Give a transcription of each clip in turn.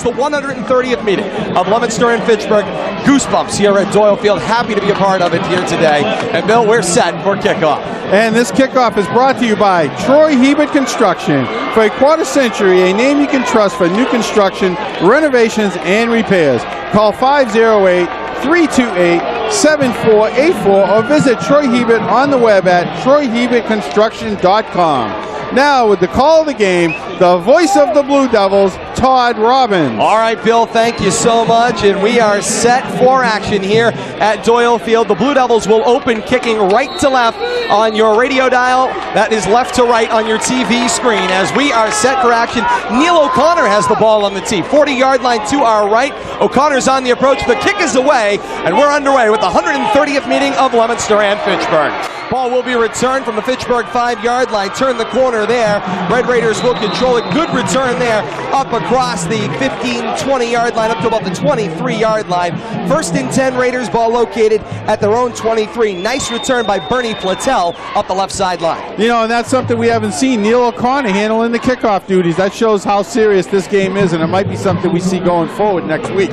the 130th meeting of Leominster and Fitchburg. Goosebumps here at Doyle Field. Happy to be a part of it here today. And Bill, we're set for kickoff. And this kickoff is brought to you by Troy Hebert Construction. For a quarter century, a name you can trust for new construction, renovations, and repairs. Call 508-328-7484 or visit Troy Hebert on the web at troyhebertconstruction.com. Now, with the call of the game, the voice of the Blue Devils, Todd Robbins. All right, Bill, thank you so much. And we are set for action here at Doyle Field. The Blue Devils will open kicking right to left on your radio dial. That is left to right on your TV screen. As we are set for action, Neil O'Connor has the ball on the tee. 40-yard line to our right. O'Connor's on the approach. The kick is away, and we're underway with the 130th meeting of Leominster and Fitchburg. Ball will be returned from the Fitchburg 5-yard line. Turn the corner there. Red Raiders will control it. Good return there up across the 15-20-yard line up to about the 23-yard line. First and 10 Raiders, ball located at their own 23. Nice return by Bernie Platel up the left sideline. You know, and that's something we haven't seen. Neil O'Connor handling the kickoff duties. That shows how serious this game is, and it might be something we see going forward next week.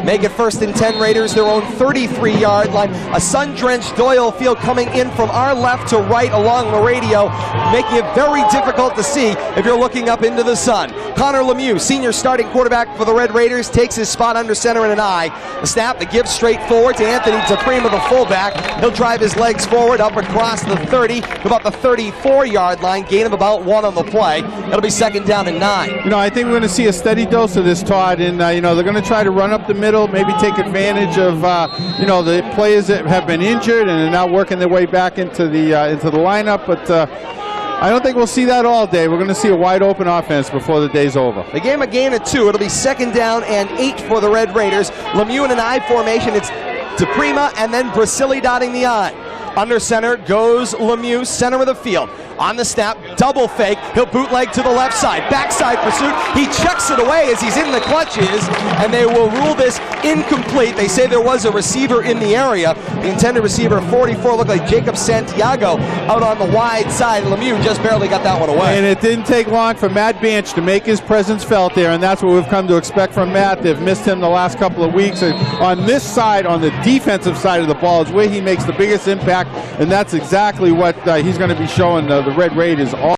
Make it first and 10 Raiders, their own 33-yard line. A sun-drenched Doyle Field coming in from our left to right along the radio, making it very difficult to see if you're looking up into the sun. Connor Lemieux, senior starting quarterback for the Red Raiders, takes his spot under center in an eye. The snap, the give straight forward to Anthony DePrima, the fullback. He'll drive his legs forward up across the 30 to about the 34-yard line, gain of about 1 on the play. It'll be second down and 9. You know, I think we're going to see a steady dose of this, Todd, and you know, they're going to try to run up the middle, maybe take advantage of you know, the players that have been injured and are now working their way back into the lineup. But I don't think we'll see that all day. We're going to see a wide open offense before the day's over. The game a gain of 2. It'll be second down and 8 for the Red Raiders. Lemieux in an I formation. It's DePrima and then Brasili dotting the I. Under center goes Lemieux, center of the field. On the snap, double fake. He'll bootleg to the left side. Backside pursuit. He chucks it away as he's in the clutches, and they will rule this incomplete. They say there was a receiver in the area. The intended receiver, 44, looked like Jacob Santiago out on the wide side. Lemieux just barely got that one away. And it didn't take long for Matt Banch to make his presence felt there, and that's what we've come to expect from Matt. They've missed him the last couple of weeks. And on this side, on the defensive side of the ball, is where he makes the biggest impact, and that's exactly what he's going to be showing the Red Raiders all.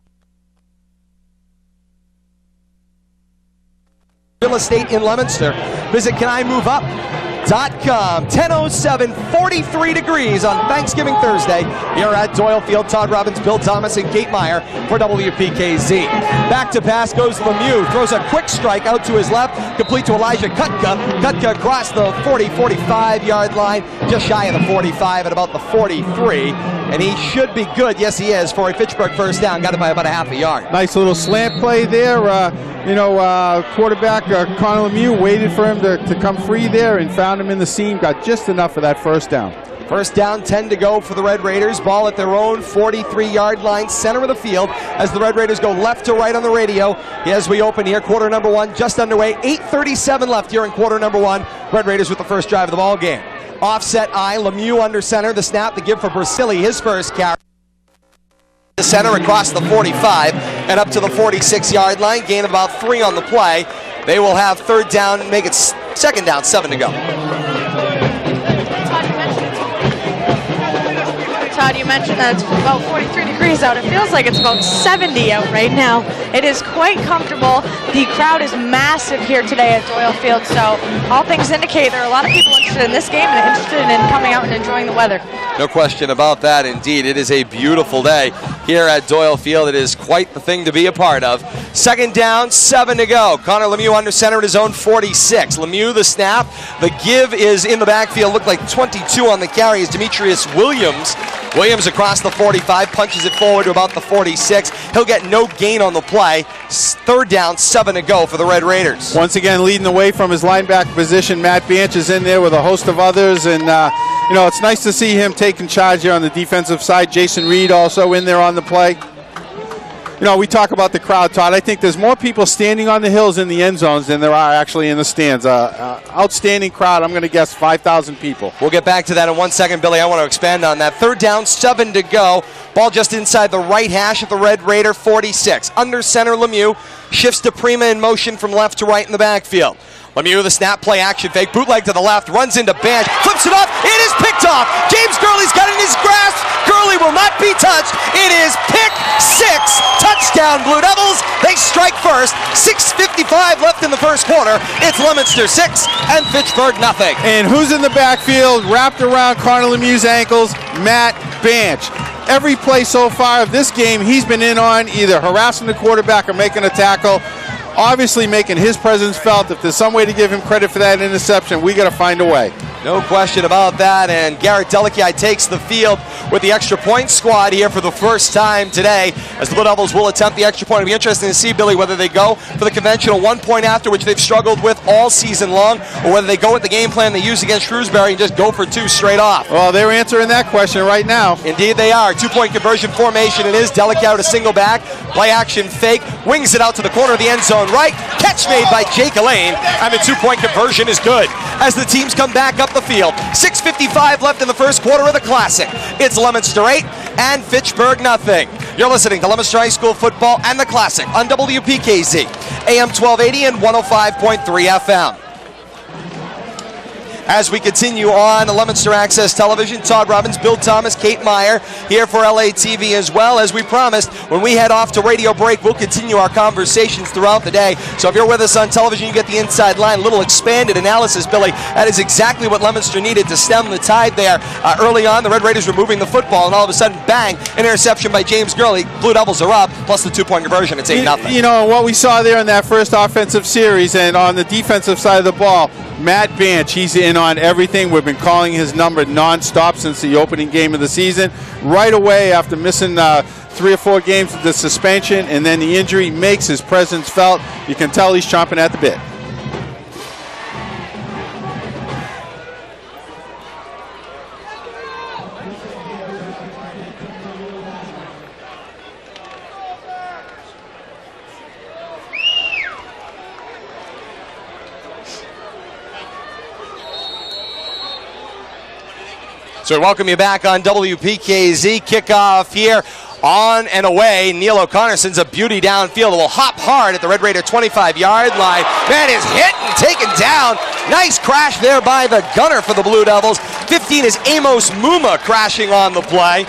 Real estate in Leominster. Visit CanIMoveUp.com. 10:07, 43 degrees on Thanksgiving Thursday here at Doyle Field. Todd Robbins, Bill Thomas, and Kate Meyer for WPKZ. Back to pass goes Lemieux. Throws a quick strike out to his left, complete to Elijah Kutka. Kutka across the 45-yard line, just shy of the 45 at about the 43. And he should be good. Yes, he is, for a Fitchburg first down. Got it by about a half a yard. Nice little slant play there. You know, quarterback Connor Lemieux waited for him to come free there and found him in the seam. Got just enough for that first down. First down, 10 to go for the Red Raiders. Ball at their own 43-yard line, center of the field, as the Red Raiders go left to right on the radio as we open here. Quarter number 1 just underway. 8:37 left here in quarter number 1. Red Raiders with the first drive of the ball game. Offset I, Lemieux under center. The snap, the give for Brasili, his first carry. The center across the 45 and up to the 46-yard line. Gain of about 3 on the play. They will have third down, make it second down, 7 to go. Todd, you mentioned that it's about 43 degrees out. It feels like it's about 70 out right now. It is quite comfortable. The crowd is massive here today at Doyle Field, so all things indicate there are a lot of people interested in this game and interested in coming out and enjoying the weather. No question about that, indeed. It is a beautiful day here at Doyle Field. It is quite the thing to be a part of. Second down, 7 to go. Connor Lemieux under center at his own 46. Lemieux the snap. The give is in the backfield. Looked like 22 on the carry is Demetrius Williams. Williams across the 45, punches it forward to about the 46. He'll get no gain on the play. Third down, 7 to go for the Red Raiders. Once again, leading the way from his linebacker position, Matt Banch is in there with a host of others, and you know, it's nice to see him taking charge here on the defensive side. Jason Reed also in there on the play. you know, we talk about the crowd, Todd. I think there's more people standing on the hills in the end zones than there are actually in the stands. Outstanding crowd. I'm going to guess 5,000 people. We'll get back to that in 1 second, Billy. I want to expand on that. 3rd down, 7 to go. Ball just inside the right hash of the Red Raider 46. Under center, Lemieux shifts to Prima in motion from left to right in the backfield. Lemieux, the snap, play, action fake, bootleg to the left, runs into Banch, flips it off, it is picked off. James Gurley's got it in his grasp. Gurley will not be touched. It is pick 6. Touchdown, Blue Devils. They strike first. 6:55 left in the first quarter. It's Leominster 6 and Fitchburg nothing. And who's in the backfield, wrapped around Connor Lemieux's ankles? Matt Banch. Every play so far of this game, he's been in on either harassing the quarterback or making a tackle. Obviously making his presence felt. If there's some way to give him credit for that interception, we got to find a way. No question about that, and Garrett Delikai takes the field with the extra point squad here for the first time today, as the Blue Devils will attempt the extra point. It'll be interesting to see, Billy, whether they go for the conventional 1 point after, which they've struggled with all season long, or whether they go with the game plan they used against Shrewsbury and just go for 2 straight off. Well, they're answering that question right now. Indeed they are. 2-point conversion formation it is. Delikai with a single back, play action fake, wings it out to the corner of the end zone right, catch made by Jake Elaine, and the 2-point conversion is good as the teams come back up the field. 6:55 left in the first quarter of the Classic. It's Leominster 8 and Fitchburg nothing. You're listening to Leominster High School football and the Classic on WPKZ, AM 1280 and 105.3 FM. As we continue on Leominster Access Television, Todd Robbins, Bill Thomas, Kate Meyer here for LATV as well. As we promised, when we head off to radio break, we'll continue our conversations throughout the day. So if you're with us on television, you get the inside line, a little expanded analysis, Billy. That is exactly what Leominster needed to stem the tide there. Early on, the Red Raiders were moving the football, and all of a sudden, bang, an interception by James Gurley. Blue Devils are up, plus the 2-point conversion. It's 8-0. You know, what we saw there in that first offensive series and on the defensive side of the ball, Matt Banch, he's in on everything. We've been calling his number nonstop since the opening game of the season. Right away, after missing 3 or 4 games with the suspension and then the injury, makes his presence felt. You can tell he's chomping at the bit. So we welcome you back on WPKZ. Kickoff here on and away. Neil O'Connor sends a beauty downfield. It will hop hard at the Red Raider 25-yard line. Man is hit and taken down. Nice crash there by the gunner for the Blue Devils. 15 is Amos Muma crashing on the play.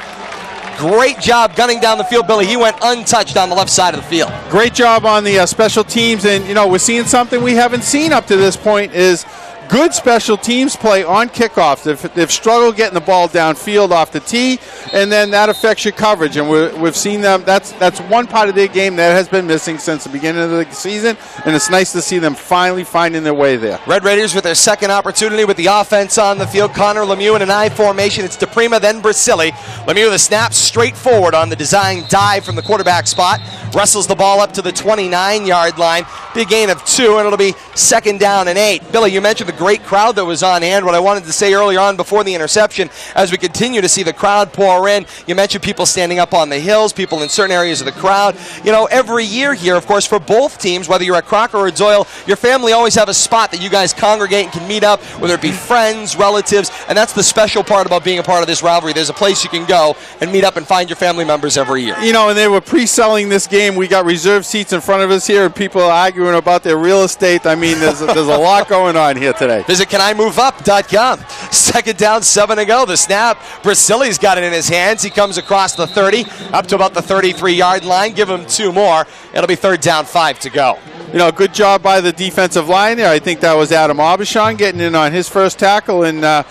Great job gunning down the field, Billy. He went untouched on the left side of the field. Great job on the special teams. And, you know, we're seeing something we haven't seen up to this point is good special teams play on kickoffs. They've struggled getting the ball downfield off the tee, and then that affects your coverage. And we've seen them. That's one part of their game that has been missing since the beginning of the season, and it's nice to see them finally finding their way there. Red Raiders with their second opportunity with the offense on the field. Connor Lemieux in an I formation. It's DePrima, then Brasili. Lemieux the snap straight forward on the design dive from the quarterback spot. Wrestles the ball up to the 29-yard line. Big gain of 2, and it'll be 2nd down and 8. Billy, you mentioned the great crowd that was on hand. What I wanted to say earlier on before the interception, as we continue to see the crowd pour in, you mentioned people standing up on the hills, people in certain areas of the crowd. You know, every year here, of course, for both teams, whether you're at Crocker or Doyle, your family always have a spot that you guys congregate and can meet up, whether it be friends, relatives, and that's the special part about being a part of this rivalry. There's a place you can go and meet up and find your family members every year. You know, and they were pre-selling this game. We got reserved seats in front of us here, and people are arguing about their real estate. I mean, there's a lot going on here today. Visit CanIMoveUp.com. 2nd down, 7 to go. The snap. Brasili's got it in his hands. He comes across the 30, up to about the 33-yard line. Give him 2 more. It'll be 3rd down, 5 to go. You know, good job by the defensive line there. I think that was Adam Aubuchon getting in on his first tackle, and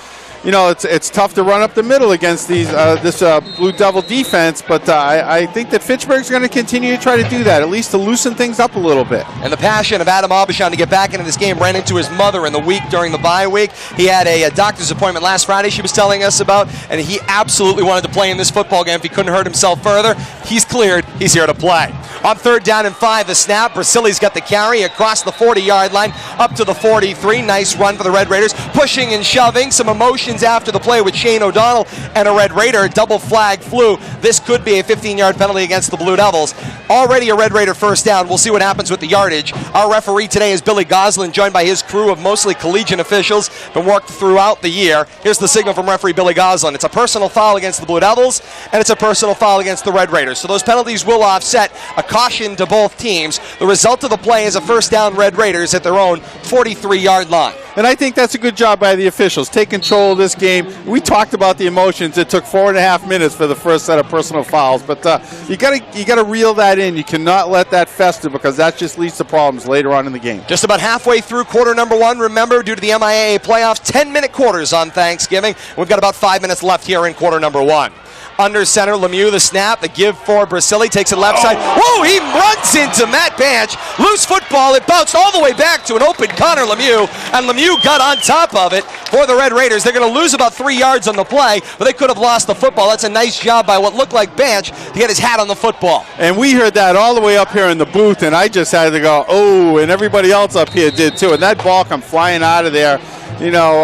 you know, it's tough to run up the middle against this Blue Devil defense, but I think that Fitchburg's going to continue to try to do that, at least to loosen things up a little bit. And the passion of Adam Aubuchon to get back into this game ran into his mother in the week during the bye week. He had a doctor's appointment last Friday she was telling us about, and he absolutely wanted to play in this football game if he couldn't hurt himself further. He's cleared. He's here to play. On 3rd down and 5, the snap. Brasili's got the carry across the 40-yard line up to the 43. Nice run for the Red Raiders. Pushing and shoving. Some emotions after the play with Shane O'Donnell and a Red Raider. Double flag flew. This could be a 15-yard penalty against the Blue Devils. Already a Red Raider first down. We'll see what happens with the yardage. Our referee today is Billy Goslin, joined by his crew of mostly collegiate officials. Been worked throughout the year. Here's the signal from referee Billy Goslin. It's a personal foul against the Blue Devils, and it's a personal foul against the Red Raiders. So those penalties will offset. A caution to both teams. The result of the play is a first down Red Raiders at their own 43-yard line. And I think that's a good job by the officials. Take control of this game. We talked about the emotions. It took 4.5 minutes for the first set of personal fouls, but you gotta reel that in. You cannot let that fester, because that just leads to problems later on in the game. Just about halfway through quarter number 1. Remember, due to the MIAA playoffs, 10-minute quarters on Thanksgiving. We've got about 5 minutes left here in quarter number 1. Under center, Lemieux, the snap, the give for Brasili, takes it left side. Whoa, he runs into Matt Banch. Loose football, it bounced all the way back to an open Connor Lemieux, and Lemieux got on top of it for the Red Raiders. They're going to lose about 3 yards on the play, but they could have lost the football. That's a nice job by what looked like Banch to get his hat on the football. And we heard that all the way up here in the booth, and I just had to go, oh, and everybody else up here did too. And that ball come flying out of there. You know,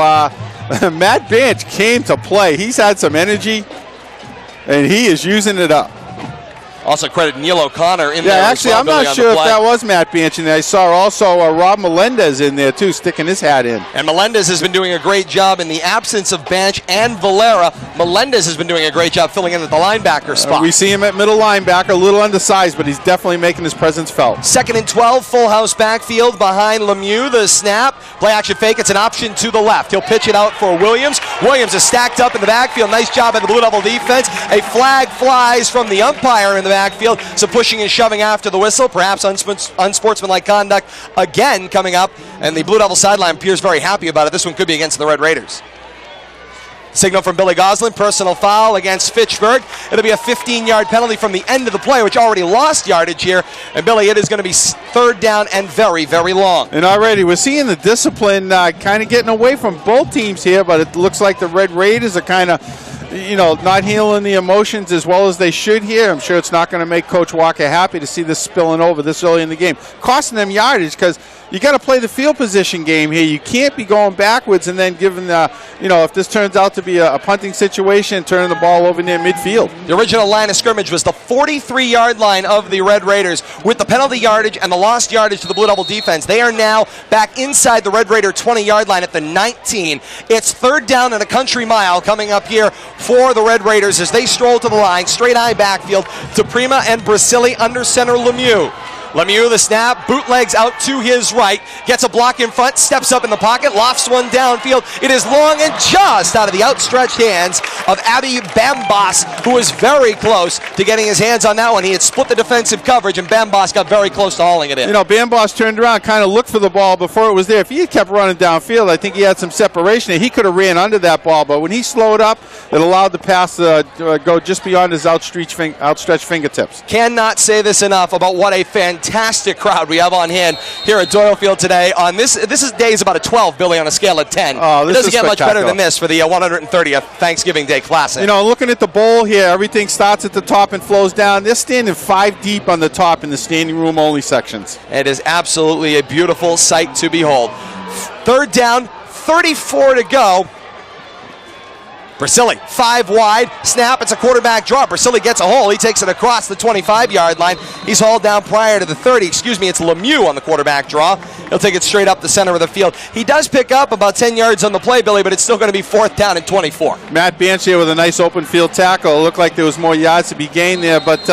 Matt Banch came to play. He's had some energy, and he is using it up. Also credit Neil O'Connor in there. Yeah, actually, I'm not sure if that was Matt Banch in there. I saw also Rob Melendez in there, too, sticking his hat in. And Melendez has been doing a great job in the absence of Banch and Valera. Melendez has been doing a great job filling in at the linebacker spot. We see him at middle linebacker, a little undersized, but he's definitely making his presence felt. 2nd and 12, full house backfield behind Lemieux. The snap, play action fake. It's an option to the left. He'll pitch it out for Williams. Williams is stacked up in the backfield. Nice job by the Blue Devil defense. A flag flies from the umpire in the backfield. Some pushing and shoving after the whistle. Perhaps unsportsmanlike conduct again coming up. And the Blue Devil sideline appears very happy about it. This one could be against the Red Raiders. Signal from Billy Goslin, personal foul against Fitchburg. It'll be a 15-yard penalty from the end of the play, which already lost yardage here. And Billy, it is going to be 3rd down and very, very long. And already we're seeing the discipline kind of getting away from both teams here, but it looks like the Red Raiders are kind of, you know, not handling the emotions as well as they should here. I'm sure it's not going to make Coach Walker happy to see this spilling over this early in the game. Costing them yardage, because you got to play the field position game here. You can't be going backwards and then giving the, you know, if this turns out to be a punting situation, turning the ball over near midfield. The original line of scrimmage was the 43-yard line of the Red Raiders. With the penalty yardage and the lost yardage to the Blue Devil defense, they are now back inside the Red Raider 20-yard line at the 19. It's 3rd down and a country mile coming up here for the Red Raiders as they stroll to the line. Straight eye backfield to Prima and Brasili, under center Lemieux. Lemieux, the snap, bootlegs out to his right, gets a block in front, steps up in the pocket, lofts one downfield. It is long and just out of the outstretched hands of Abby Bambas, who was very close to getting his hands on that one. He had split the defensive coverage, and Bambas got very close to hauling it in. You know, Bambas turned around, kind of looked for the ball before it was there. If he had kept running downfield, I think he had some separation there. He could have ran under that ball, but when he slowed up, it allowed the pass to go just beyond his outstretched fingertips. Cannot say this enough about what a fantastic crowd we have on hand here at Doyle Field today. On this day is about a 12, Billy, on a scale of 10. Oh, it doesn't get much better than this for the 130th Thanksgiving Day Classic. You know, looking at the bowl here, everything starts at the top and flows down. They're standing 5 deep on the top in the standing room only sections. It is absolutely a beautiful sight to behold. 3rd down, 34 to go. Brasili, 5 wide, snap, it's a quarterback draw. Brasili gets a hole, he takes it across the 25-yard line. He's hauled down prior to the 30, it's Lemieux on the quarterback draw. He'll take it straight up the center of the field. He does pick up about 10 yards on the play, Billy, but it's still going to be 4th down and 24. Matt Banch here with a nice open field tackle. It looked like there was more yards to be gained there, but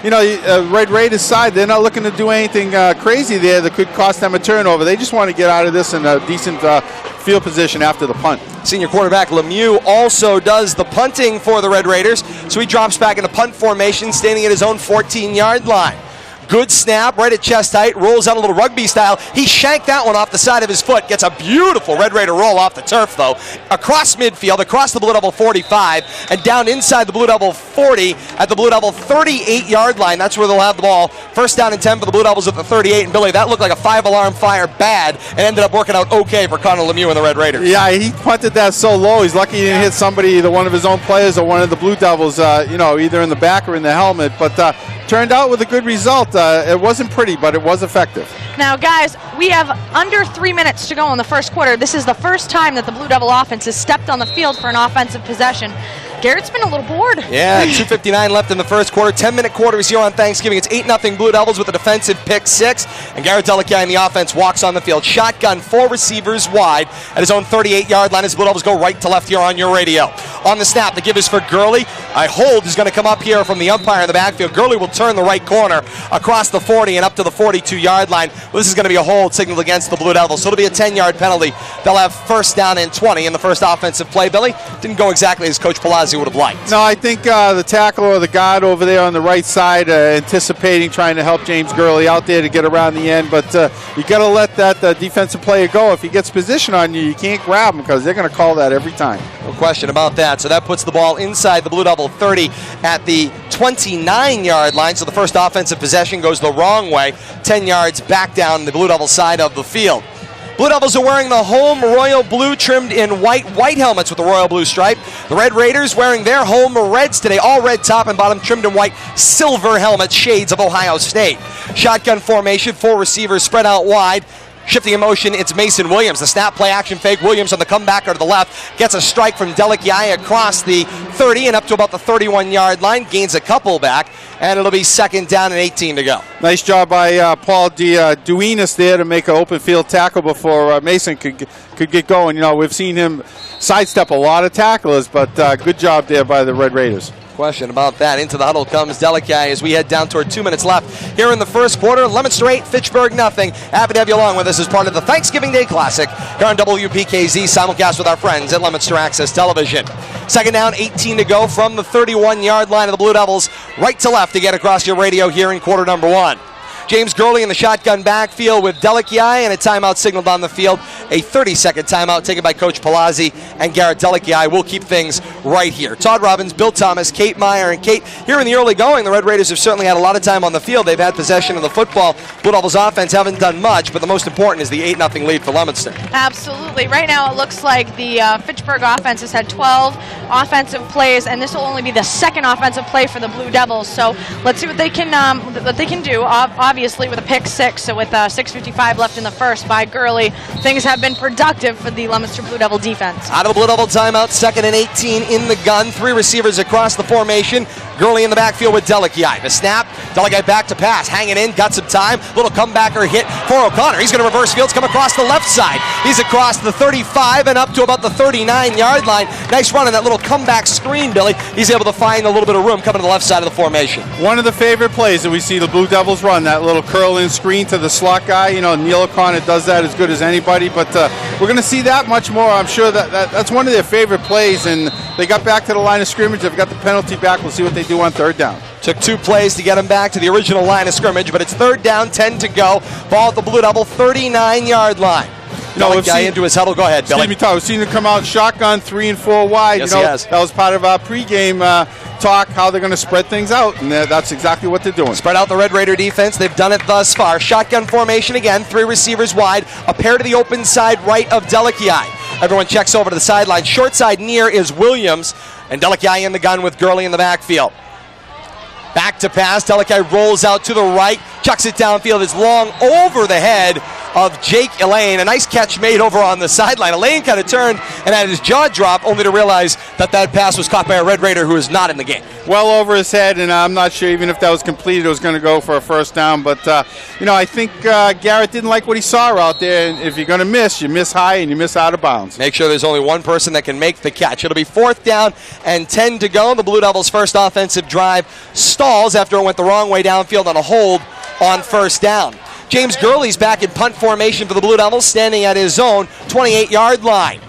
you know, Red Raiders side, they're not looking to do anything crazy there that could cost them a turnover. They just want to get out of this in a decent field position after the punt. Senior quarterback Lemieux also does the punting for the Red Raiders, so he drops back into punt formation, standing at his own 14-yard line. Good snap, right at chest height, rolls out a little rugby style. He shanked that one off the side of his foot, gets a beautiful Red Raider roll off the turf, though. Across midfield, across the Blue Devil 45, and down inside the Blue Devil 40 at the Blue Devil 38-yard line. That's where they'll have the ball. 1st down and 10 for the Blue Devils at the 38. And Billy, that looked like a 5-alarm fire bad and ended up working out okay for Connor Lemieux and the Red Raiders. Yeah, he punted that so low. He's lucky he didn't hit somebody, either one of his own players or one of the Blue Devils, you know, either in the back or in the helmet. But turned out with a good result. It wasn't pretty, but it was effective. Now, guys, we have under 3 minutes to go in the first quarter. This is the first time that the Blue Devil offense has stepped on the field for an offensive possession. Garrett's been a little bored. Yeah, 2:59 left in the first quarter. 10-minute quarters here on Thanksgiving. It's 8-0 Blue Devils with a defensive pick 6. And Garrett Delikai in the offense walks on the field. Shotgun, 4 receivers wide at his own 38-yard line as Blue Devils go right to left here on your radio. On the snap, the give is for Gurley. A hold is going to come up here from the umpire in the backfield. Gurley will turn the right corner across the 40 and up to the 42-yard line. Well, this is going to be a hold signaled against the Blue Devils. So it'll be a 10-yard penalty. They'll have first down and 20 in the first offensive play. Billy, didn't go exactly as Coach Palazzi would have liked. No, I think the tackle or the guard over there on the right side anticipating trying to help James Gurley out there to get around the end, but you got to let that defensive player go. If he gets position on you, you can't grab him because they're going to call that every time. No question about that. So that puts the ball inside the Blue Devil 30 at the 29-yard line. So the first offensive possession goes the wrong way, 10 yards back down the Blue Devil side of the field. Blue Devils are wearing the home royal blue trimmed in white helmets with the royal blue stripe. The Red Raiders wearing their home reds today, all red top and bottom trimmed in white silver helmets, shades of Ohio State. Shotgun formation, 4 receivers spread out wide. Shifting in motion, it's Mason Williams. The snap play action fake. Williams on the comebacker to the left. Gets a strike from Delikai across the 30 and up to about the 31-yard line. Gains a couple back, and it'll be second down and 18 to go. Nice job by Paul Duenas there to make an open field tackle before Mason could get going. You know, we've seen him sidestep a lot of tacklers, but good job there by the Red Raiders. Question about that. Into the huddle comes Delikai as we head down toward 2 minutes left here in the first quarter. Leominster 8, Fitchburg nothing. Happy to have you along with us as part of the Thanksgiving Day Classic here on WPKZ, simulcast with our friends at Leominster Access Television. Second down, 18 to go from the 31-yard line of the Blue Devils, right to left to get across your radio here in quarter number 1. James Gurley in the shotgun backfield with Delikai and a timeout signaled on the field. A 30-second timeout taken by Coach Palazzi, and Garrett Delikai will keep things right here. Todd Robbins, Bill Thomas, Kate Meyer, and Kate, here in the early going, the Red Raiders have certainly had a lot of time on the field. They've had possession of the football. Blue Devils offense haven't done much, but the most important is the 8-0 lead for Leominster. Absolutely. Right now it looks like the Fitchburg offense has had 12 offensive plays, and this will only be the second offensive play for the Blue Devils. So let's see what they can do. Obviously, with a pick 6, so with 6:55 left in the first by Gurley, things have been productive for the Leominster Blue Devil defense. Out of the Blue Devil timeout, second and 18 in the gun. 3 receivers across the formation. Gurley in the backfield with Delikai. The snap, Delikai back to pass, hanging in, got some time. Little comebacker hit for O'Connor. He's going to reverse fields, come across the left side. He's across the 35 and up to about the 39-yard line. Nice run on that little comeback screen, Billy. He's able to find a little bit of room coming to the left side of the formation. One of the favorite plays that we see the Blue Devils run, that little curl-in screen to the slot guy. You know, Neil O'Connor does that as good as anybody, but we're going to see that much more. I'm sure that's one of their favorite plays, and they got back to the line of scrimmage. They've got the penalty back. We'll see what they do on third down. Took 2 plays to get him back to the original line of scrimmage, but it's third down, 10 to go. Ball at the Blue Devil 39-yard line. Guy into his huddle. Go ahead, Billy. Excuse me, Todd. We've seen him come out shotgun 3 and 4 wide. Yes, you know, he has. That was part of our pregame talk, how they're going to spread things out, and that's exactly what they're doing. Spread out the Red Raider defense. They've done it thus far. Shotgun formation again. 3 receivers wide. A pair to the open side right of Delikai. Everyone checks over to the sideline. Short side near is Williams, and Delikai in the gun with Gurley in the backfield. Back to pass. Delikai rolls out to the right, chucks it downfield. It's long over the head of Jake Elaine. A nice catch made over on the sideline. Elaine kind of turned and had his jaw drop, only to realize that pass was caught by a Red Raider who is not in the game. Well over his head, and I'm not sure even if that was completed, it was going to go for a first down. But, I think Garrett didn't like what he saw out there. And if you're going to miss, you miss high and you miss out of bounds. Make sure there's only one person that can make the catch. It'll be fourth down and 10 to go. The Blue Devils' first offensive drive stalls after it went the wrong way downfield on a hold on first down. James Gurley's back in punt formation for the Blue Devils, standing at his own 28-yard line.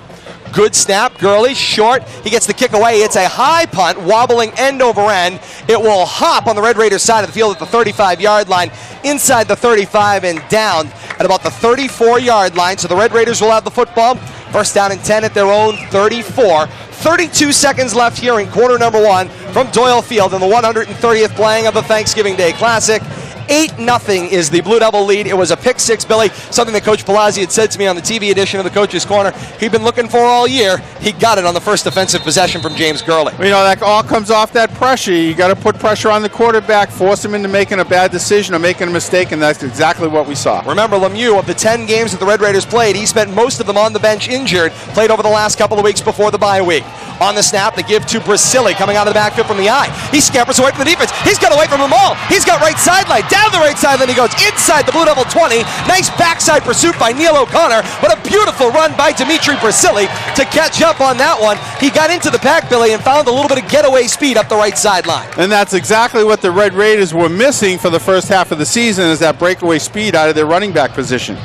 Good snap. Gurley short. He gets the kick away. It's a high punt, wobbling end over end. It will hop on the Red Raiders side of the field at the 35-yard line, inside the 35 and down at about the 34-yard line. So the Red Raiders will have the football. First down and 10 at their own 34. 32 seconds left here in quarter number 1 from Doyle Field in the 130th playing of the Thanksgiving Day Classic. 8-0 is the Blue Devil lead. It was a pick six, Billy, something that Coach Palazzi had said to me on the TV edition of the Coach's Corner he'd been looking for all year. He got it on the first defensive possession from James Gurley. You know, that all comes off that pressure. You got to put pressure on the quarterback, force him into making a bad decision or making a mistake, and that's exactly what we saw. Remember, Lemieux, of the 10 games that the Red Raiders played, he spent most of them on the bench injured, played over the last couple of weeks before the bye week. On the snap, they give to Brasili, coming out of the backfield from the eye. He scampers away from the defense. He's got away from them all. He's got right sideline. Down the right sideline he goes, inside the Blue Devil 20. Nice backside pursuit by Neil O'Connor, but a beautiful run by Dimitri Brasili to catch up on that one. He got into the pack, Billy, and found a little bit of getaway speed up the right sideline. And that's exactly what the Red Raiders were missing for the first half of the season, is that breakaway speed out of their running back position.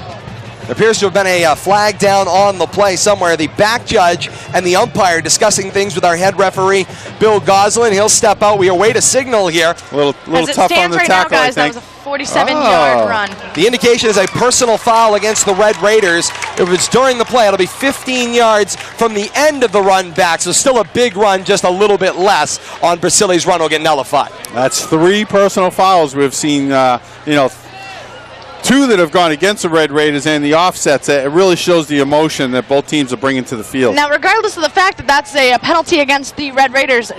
There appears to have been a flag down on the play somewhere. The back judge and the umpire discussing things with our head referee, Bill Goslin. He'll step out. We await a signal here. A little tough on the right tackle, now, guys, I think. that was a 47-yard run. The indication is a personal foul against the Red Raiders. If it's during the play, it'll be 15 yards from the end of the run back. So still a big run, just a little bit less on Brasili's run will get nullified. That's 3 personal fouls we've seen, 2 that have gone against the Red Raiders, and the offsets. It really shows the emotion that both teams are bringing to the field. Now, regardless of the fact that that's a penalty against the Red Raiders,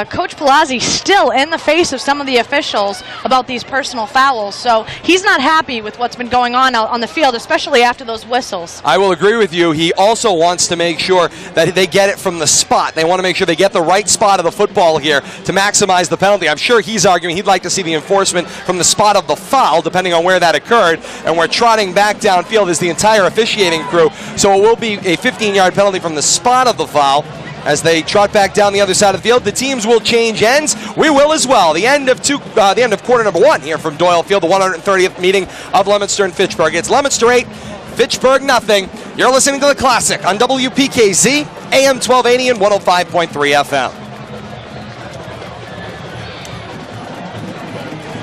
Coach Palazzi still in the face of some of the officials about these personal fouls. So he's not happy with what's been going on out on the field, especially after those whistles. I will agree with you. He also wants to make sure that they get it from the spot. They want to make sure they get the right spot of the football here to maximize the penalty. I'm sure he's arguing he'd like to see the enforcement from the spot of the foul, depending on where that occurred. And we're trotting back downfield as the entire officiating crew. So it will be a 15-yard penalty from the spot of the foul. As they trot back down the other side of the field, the teams will change ends. We will as well. The end of quarter number 1 here from Doyle Field, the 130th meeting of Leominster and Fitchburg. It's Leominster 8, Fitchburg nothing. You're listening to The Classic on WPKZ, AM 1280 and 105.3 FM.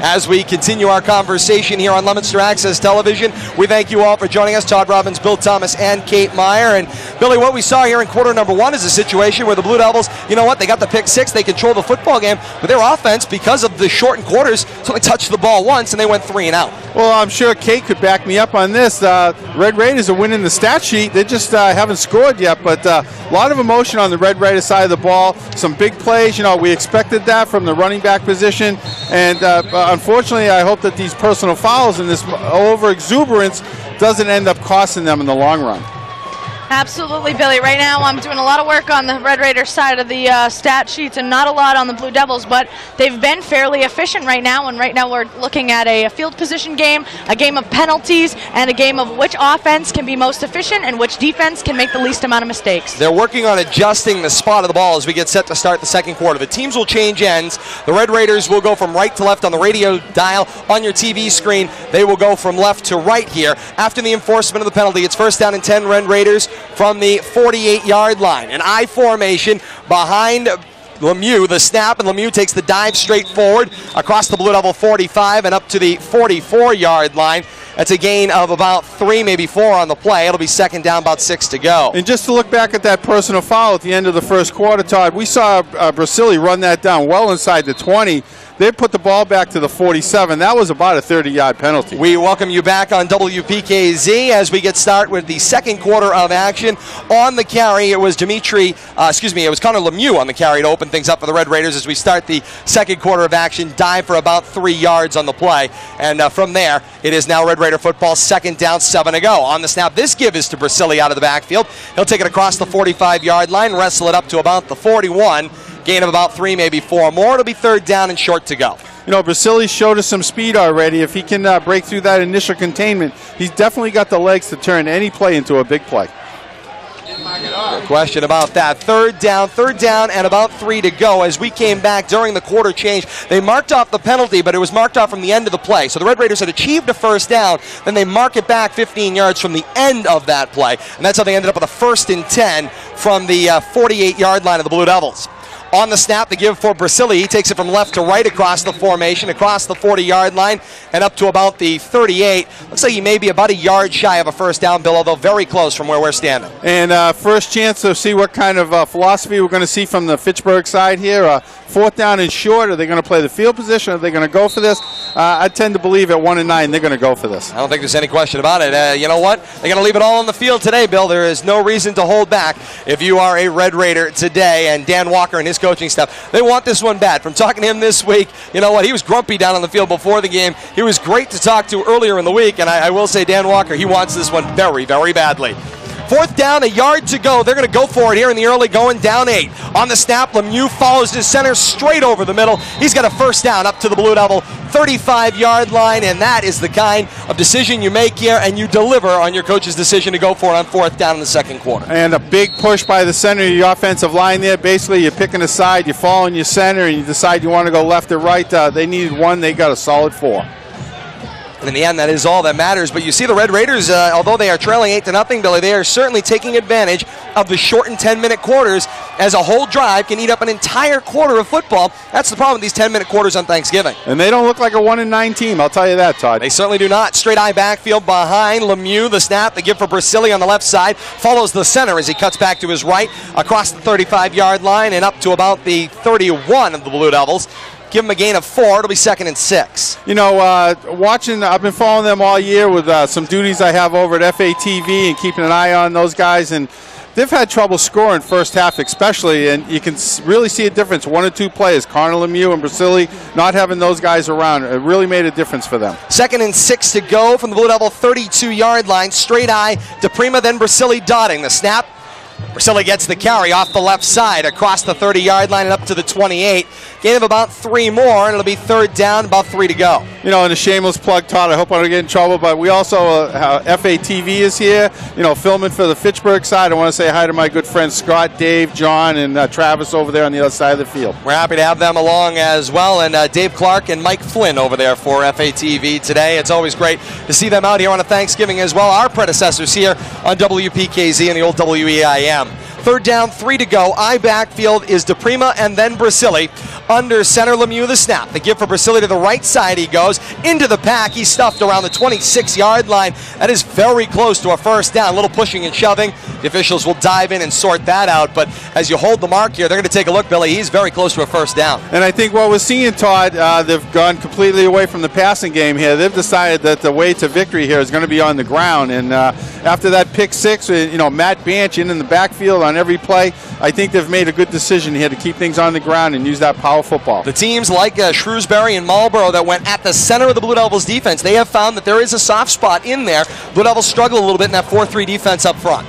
As we continue our conversation here on Leominster Access Television, we thank you all for joining us. Todd Robbins, Bill Thomas, and Kate Meyer. And Billy, what we saw here in quarter number 1 is a situation where the Blue Devils, you know what, they got the pick 6, they control the football game, but their offense, because of the shortened quarters, so they touched the ball once and they went 3 and out. Well, I'm sure Kate could back me up on this. Red Raiders are winning the stat sheet. They just haven't scored yet, but a lot of emotion on the Red Raiders side of the ball. Some big plays. You know, we expected that from the running back position, and unfortunately, I hope that these personal fouls and this over-exuberance doesn't end up costing them in the long run. Absolutely, Billy. Right now I'm doing a lot of work on the Red Raiders side of the stat sheets and not a lot on the Blue Devils, but they've been fairly efficient right now, and right now we're looking at a field position game, a game of penalties, and a game of which offense can be most efficient and which defense can make the least amount of mistakes. They're working on adjusting the spot of the ball as we get set to start the second quarter. The teams will change ends. The Red Raiders will go from right to left on the radio dial on your TV screen. They will go from left to right here. After the enforcement of the penalty, it's 1st down and 10, Red Raiders from the 48-yard line. An I formation behind Lemieux, the snap, and Lemieux takes the dive straight forward across the Blue Devil 45 and up to the 44-yard line. That's a gain of about 3, maybe 4 on the play. It'll be 2nd down, about 6 to go. And just to look back at that personal foul at the end of the first quarter, Todd, we saw Brasili run that down well inside the 20. They put the ball back to the 47. That was about a 30-yard penalty. We welcome you back on WPKZ as we get started with the second quarter of action. On the carry, it was Connor Lemieux on the carry to open things up for the Red Raiders as we start the second quarter of action. Dive for about 3 yards on the play. And from there, it is now Red Raider football, 2nd down, 7 to go. On the snap, this give is to Brasili out of the backfield. He'll take it across the 45-yard line, wrestle it up to about the 41. Gain of about 3, maybe 4 more. It'll be 3rd down and short to go. You know, Brasili showed us some speed already. If he can break through that initial containment, he's definitely got the legs to turn any play into a big play. No question about that. 3rd down, and about 3 to go. As we came back during the quarter change, they marked off the penalty, but it was marked off from the end of the play. So the Red Raiders had achieved a 1st down, then they mark it back 15 yards from the end of that play. And that's how they ended up with a 1st and 10 from the 48-yard line of the Blue Devils. On the snap, the give for Brasili. He takes it from left to right across the formation, across the 40-yard line, and up to about the 38. Looks like he may be about a yard shy of a 1st down, Bill, although very close from where we're standing. And first chance to see what kind of philosophy we're going to see from the Fitchburg side here. 4th down and short. Are they going to play the field position? Are they going to go for this? I tend to believe at 1-9 they're going to go for this. I don't think there's any question about it. You know what? They're going to leave it all on the field today, Bill. There is no reason to hold back if you are a Red Raider today. And Dan Walker and his coaching staff, they want this one bad. From talking to him this week, you know what? He was grumpy down on the field before the game. He was great to talk to earlier in the week. And I will say, Dan Walker, he wants this one very, very badly. 4th down, a yard to go. They're going to go for it here in the early going, down 8. On the snap, Lemieux follows his center straight over the middle. He's got a first down up to the Blue Devil 35-yard line, and that is the kind of decision you make here, and you deliver on your coach's decision to go for it on 4th down in the second quarter. And a big push by the center of your offensive line there. Basically, you're picking a side, you're following your center, and you decide you want to go left or right. They needed 1. They got a solid 4. And in the end, that is all that matters. But you see the Red Raiders, although they are trailing 8-0, Billy, they are certainly taking advantage of the shortened 10-minute quarters, as a whole drive can eat up an entire quarter of football. That's the problem with these 10-minute quarters on Thanksgiving. And they don't look like a 1-9 team, I'll tell you that, Todd. They certainly do not. Straight eye backfield behind Lemieux. The snap, the give for Brasili on the left side. Follows the center as he cuts back to his right across the 35-yard line and up to about the 31 of the Blue Devils. Give them a gain of 4. It'll be 2nd and 6. You know, I've been following them all year with some duties I have over at FATV and keeping an eye on those guys. And they've had trouble scoring first half especially. And you can really see a difference. 1 or 2 players, Connor Lemieux and Brasili, not having those guys around. It really made a difference for them. 2nd and 6 to go from the Blue Devil 32-yard line. Straight eye, DePrima, then Brasili dotting. The snap. Brasili gets the carry off the left side across the 30-yard line and up to the 28. Gain of about 3 more, and it'll be 3rd down, about 3 to go. You know, and a shameless plug, Todd, I hope I don't get in trouble, but we also, FATV is here, you know, filming for the Fitchburg side. I want to say hi to my good friends Scott, Dave, John, and Travis over there on the other side of the field. We're happy to have them along as well, and Dave Clark and Mike Flynn over there for FATV today. It's always great to see them out here on a Thanksgiving as well. Our predecessors here on WPKZ and the old WEIM. 3rd down, 3 to go. Eye backfield is DePrima and then Brasili. Under center, Lemieux the snap. The give for Brasili to the right side. He goes into the pack. He's stuffed around the 26-yard line. That is very close to a first down. A little pushing and shoving. The officials will dive in and sort that out. But as you hold the mark here, they're going to take a look, Billy. He's very close to a first down. And I think what we're seeing, Todd, they've gone completely away from the passing game here. They've decided that the way to victory here is going to be on the ground. And after that pick 6, you know, Matt Banch in the backfield on every play, I think they've made a good decision here to keep things on the ground and use that power football. The teams like Shrewsbury and Marlborough that went at the center of the Blue Devils defense, they have found that there is a soft spot in there. Blue Devils struggle a little bit in that 4-3 defense up front.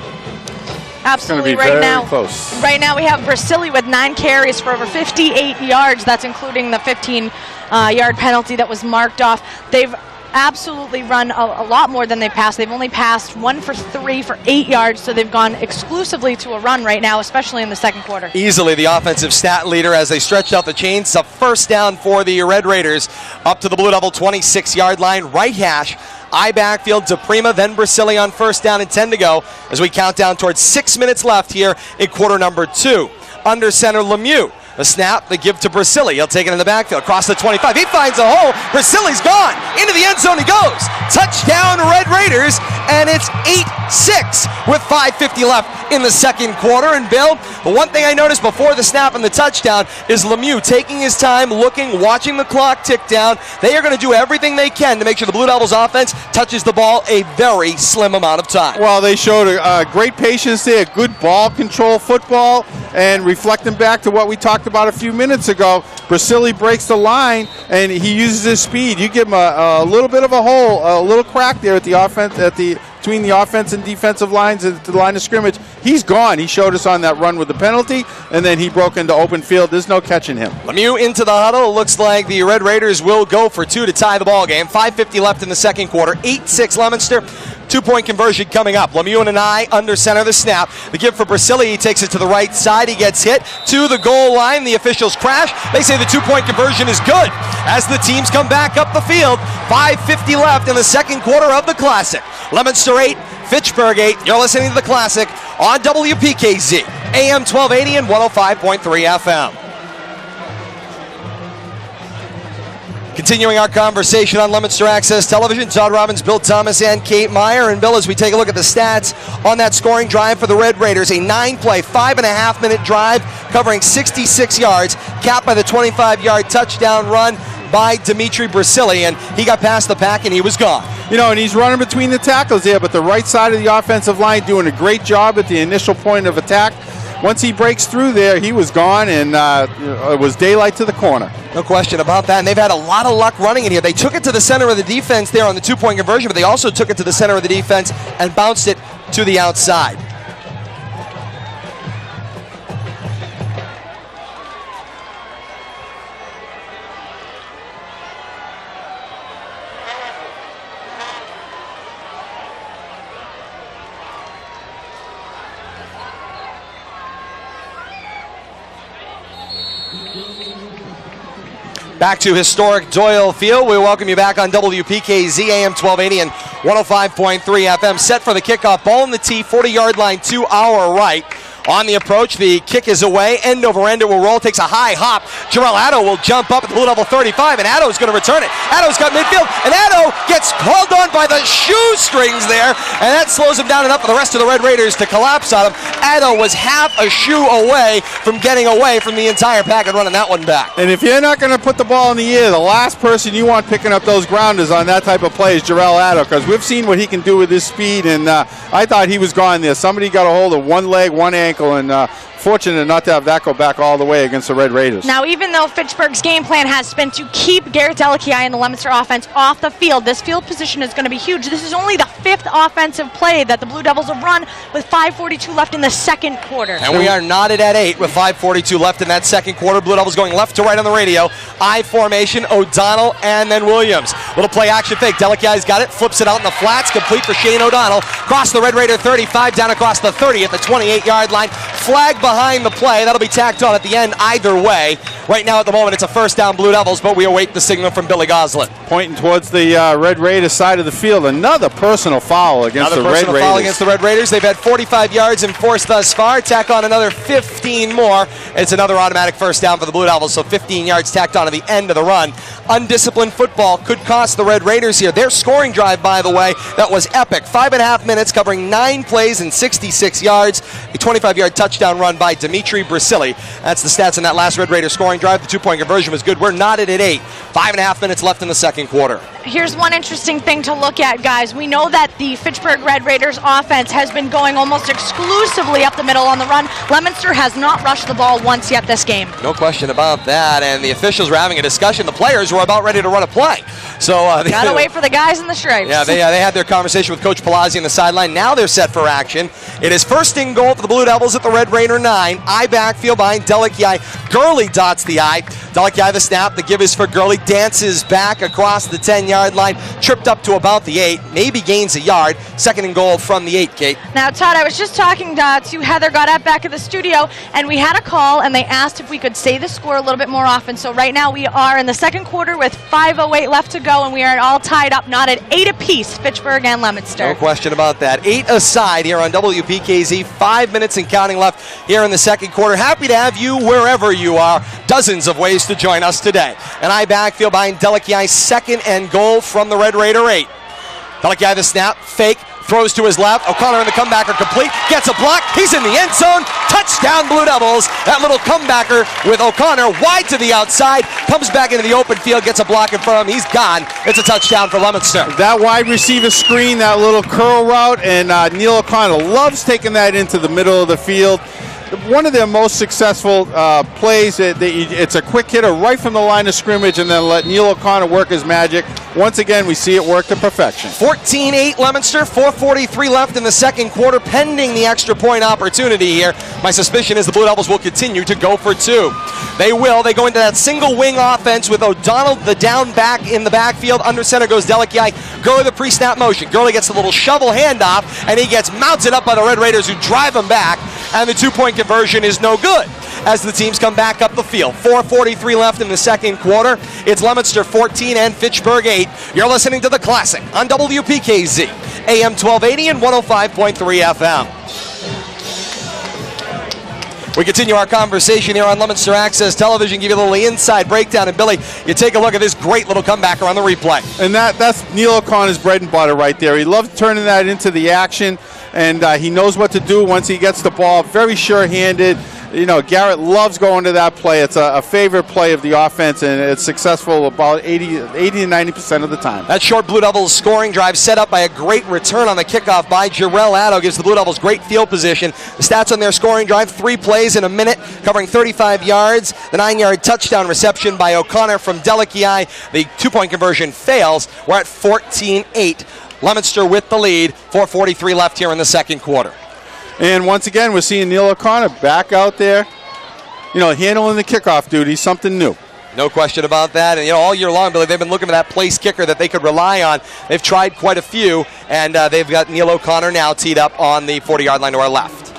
Absolutely. Right now we have Brasili with 9 carries for over 58 yards. That's including the 15-yard penalty that was marked off. They've absolutely run a lot more than they passed. They've only passed 1 for 3 for 8 yards, so they've gone exclusively to a run right now, especially in the second quarter. Easily the offensive stat leader as they stretched out the chains. It's a first down for the Red Raiders up to the Blue Devil 26-yard line, right hash. Eye backfield, DePrima, then Brasili on first down and 10 to go as we count down towards 6 minutes left here in quarter number 2. Under center, Lemieux. The snap, the give to Brasili. He'll take it in the backfield, across the 25. He finds a hole. Brasili's gone. Into the end zone he goes. Touchdown, Red Raiders, and it's 8-6 with 5:50 left in the second quarter. And Bill, the one thing I noticed before the snap and the touchdown is Lemieux taking his time, looking, watching the clock tick down. They are going to do everything they can to make sure the Blue Devils offense touches the ball a very slim amount of time. Well, they showed great patience there, good ball control football, and reflecting back to what we talked about a few minutes ago, Brasili breaks the line and he uses his speed. You give him a little bit of a hole, a little crack there at the offense, between the offense and defensive lines at the line of scrimmage. He's gone. He showed us on that run with the penalty, and then he broke into open field. There's no catching him. Lemieux into the huddle. It looks like the Red Raiders will go for 2 to tie the ball game. 5:50 left in the second quarter. 8-6 Leominster. 2-point conversion coming up. Lemieux and an eye under center. The snap. The give for Brasili. He takes it to the right side. He gets hit to the goal line. The officials crash. They say the 2-point conversion is good as the teams come back up the field. 5:50 left in the second quarter of the Classic. Leominster 8, Fitchburg 8. You're listening to the Classic on WPKZ, AM 1280 and 105.3 FM. Continuing our conversation on Leominster Access Television, Todd Robbins, Bill Thomas, and Kate Meyer. And Bill, as we take a look at the stats on that scoring drive for the Red Raiders, a 9-play, 5.5-minute drive covering 66 yards, capped by the 25-yard touchdown run. by Dimitri Brasili, and he got past the pack and he was gone. You know, and he's running between the tackles there, but the right side of the offensive line doing a great job at the initial point of attack. Once he breaks through there, he was gone, and it was daylight to the corner. No question about that, and they've had a lot of luck running in here. They took it to the center of the defense there on the two-point conversion, but they also took it to the center of the defense and bounced it to the outside. Back to historic Doyle Field. We welcome you back on WPKZ AM 1280 and 105.3 FM. Set for the kickoff. Ball in the tee, 40-yard line to our right. On the approach, the kick is away. End over end, it will roll. Takes a high hop. Jarrell Addo will jump up at the Blue Devil 35, and Addo's going to return it. Addo's got midfield, and Addo gets held on by the shoestrings there, and that slows him down enough for the rest of the Red Raiders to collapse on him. Addo was half a shoe away from getting away from the entire pack and running that one back. And if you're not going to put the ball in the air, the last person you want picking up those grounders on that type of play is Jarrell Addo, because we've seen what he can do with his speed, and I thought he was gone there. Somebody got a hold of one leg, one ankle, and fortunate not to have that go back all the way against the Red Raiders. Now, even though Fitchburg's game plan has been to keep Garrett Delakiai and the Leominster offense off the field, this field position is going to be huge. This is only the 5th offensive play that the Blue Devils have run with 5:42 left in the second quarter. And we are knotted at 8 with 5:42 left in that second quarter. Blue Devils going left to right on the radio. I formation, O'Donnell, and then Williams. Little play action fake. Delakiai's got it, flips it out in the flats, complete for Shane O'Donnell. Cross the Red Raider 35, down across the 30 at the 28-yard line. Flag behind the play. That'll be tacked on at the end either way. Right now at the moment it's a first down Blue Devils, but we await the signal from Billy Goslin. Pointing towards the Red Raider side of the field. Another personal foul against the Red Raiders. Another personal foul against the Red Raiders. They've had 45 yards enforced thus far. Tack on another 15 more. It's another automatic first down for the Blue Devils, so 15 yards tacked on at the end of the run. Undisciplined football could cost the Red Raiders here. Their scoring drive, by the way, that was epic. 5.5 minutes covering 9 plays and 66 yards. A 25-yard touchdown run by Dimitri Brasili. That's the stats in that last Red Raider scoring drive. The two-point conversion was good. We're knotted at 8. 5.5 minutes left in the second quarter. Here's one interesting thing to look at, guys. We know that the Fitchburg Red Raiders offense has been going almost exclusively up the middle on the run. Leominster has not rushed the ball once yet this game. No question about that, and the officials were having a discussion. The players were about ready to run a play. So gotta wait for the guys in the stripes. Yeah, they had their conversation with Coach Palazzi on the sideline. Now they're set for action. It is first and goal for the Blue Devils at the Red Raider 9. I backfield behind Delakiai. Gurley dots the I. Delakiai the snap. The give is for Gurley. Dances back across the 10-yard line. Tripped up to about the 8. Maybe gains a yard. Second and goal from the 8, Kate. Now, Todd, I was just talking to Heather Goddard back at the studio, and we had a call, and they asked if we could say the score a little bit more often. So right now we are in the second quarter with 5:08 left to go, and we are all tied up, not at 8 apiece, Fitchburg and Leominster. No question about that. 8 aside here on WPKZ. 5 minutes and counting left here in the second quarter. Happy to have you wherever you are. Dozens of ways to join us today. And I backfield behind Delakiai. Second and goal from the Red Raider 8. Delakiai the snap, fake, throws to his left. O'Connor and the comebacker complete. Gets a block. He's in the end zone. Touchdown Blue Devils. That little comebacker with O'Connor wide to the outside. Comes back into the open field. Gets a block in front of him. He's gone. It's a touchdown for Leominster. That wide receiver screen, that little curl route, and Neil O'Connor loves taking that into the middle of the field. One of their most successful plays, it's a quick hitter right from the line of scrimmage and then let Neil O'Connor work his magic. Once again, we see it work to perfection. 14-8 Leominster, 4:43 left in the second quarter, pending the extra point opportunity here. My suspicion is the Blue Devils will continue to go for 2. They will. They go into that single wing offense with O'Donnell, the down back in the backfield. Under center goes Delakiai. Gurley the pre-snap motion. Gurley gets the little shovel handoff, and he gets mounted up by the Red Raiders who drive him back, and the two-point conversion is no good as the teams come back up the field. 4:43 left in the second quarter. It's Leominster 14 and Fitchburg 8. You're listening to The Classic on WPKZ, AM 1280 and 105.3 FM. We continue our conversation here on Leominster Access Television, give you a little inside breakdown. And Billy, you take a look at this great little comebacker on the replay. And that's Neil O'Connor's bread and butter right there. He loves turning that into the action, and he knows what to do once he gets the ball. Very sure-handed. you know, Garrett loves going to that play. It's a favorite play of the offense, and it's successful about 80 to 90% of the time. That short Blue Devils scoring drive set up by a great return on the kickoff by Jarrell Addo gives the Blue Devils great field position. The stats on their scoring drive, 3 plays in a minute, covering 35 yards. The 9-yard touchdown reception by O'Connor from Delakiai. The 2-point conversion fails. We're at 14-8. Leominster with the lead. 4:43 left here in the second quarter. And once again, we're seeing Neil O'Connor back out there, you know, handling the kickoff duty, something new. No question about that. And, you know, all year long, Billy, they've been looking for that place kicker that they could rely on. They've tried quite a few, and they've got Neil O'Connor now teed up on the 40-yard line to our left.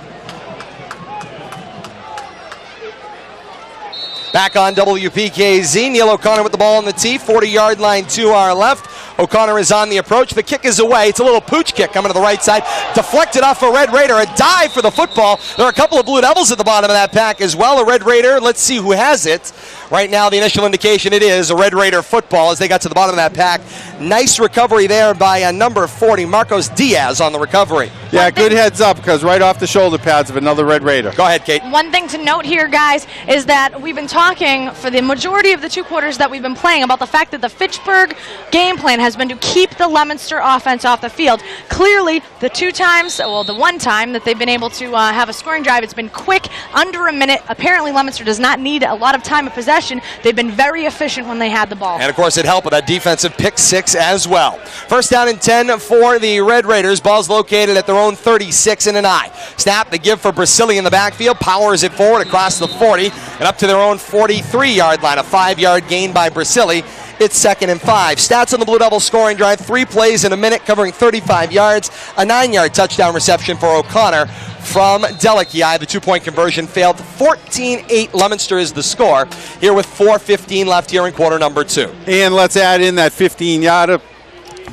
Back on WPKZ, Neil O'Connor with the ball on the tee, 40-yard line to our left. O'Connor is on the approach. The kick is away. It's a little pooch kick coming to the right side. Deflected off a Red Raider. A dive for the football. There are a couple of Blue Devils at the bottom of that pack as well. A Red Raider. Let's see who has it. Right now, the initial indication it is a Red Raider football as they got to the bottom of that pack. Nice recovery there by number 40, Marcos Diaz on the recovery. Yeah, good heads up because right off the shoulder pads of another Red Raider. Go ahead, Kate. One thing to note here, guys, is that we've been talking for the majority of the 2 quarters that we've been playing about the fact that the Fitchburg game plan has been to keep the Leominster offense off the field. Clearly, the 2 times, well, the 1 time that they've been able to have a scoring drive, it's been quick, under a minute. Apparently, Leominster does not need a lot of time of possession. They've been very efficient when they had the ball. And, of course, it helped with that defensive pick 6 as well. First down and 10 for the Red Raiders. Ball's located at their own 36 and an eye. Snap, the give for Brasili in the backfield. Powers it forward across the 40 and up to their own 43-yard line. A 5-yard gain by Brasili. It's 2nd and 5. Stats on the Blue Devils scoring drive, 3 plays in a minute covering 35 yards. A 9-yard touchdown reception for O'Connor from Delakiai. The 2-point conversion failed. 14-8 Leominster is the score here with 4:15 left here in quarter number 2. And let's add in that 15-yarder.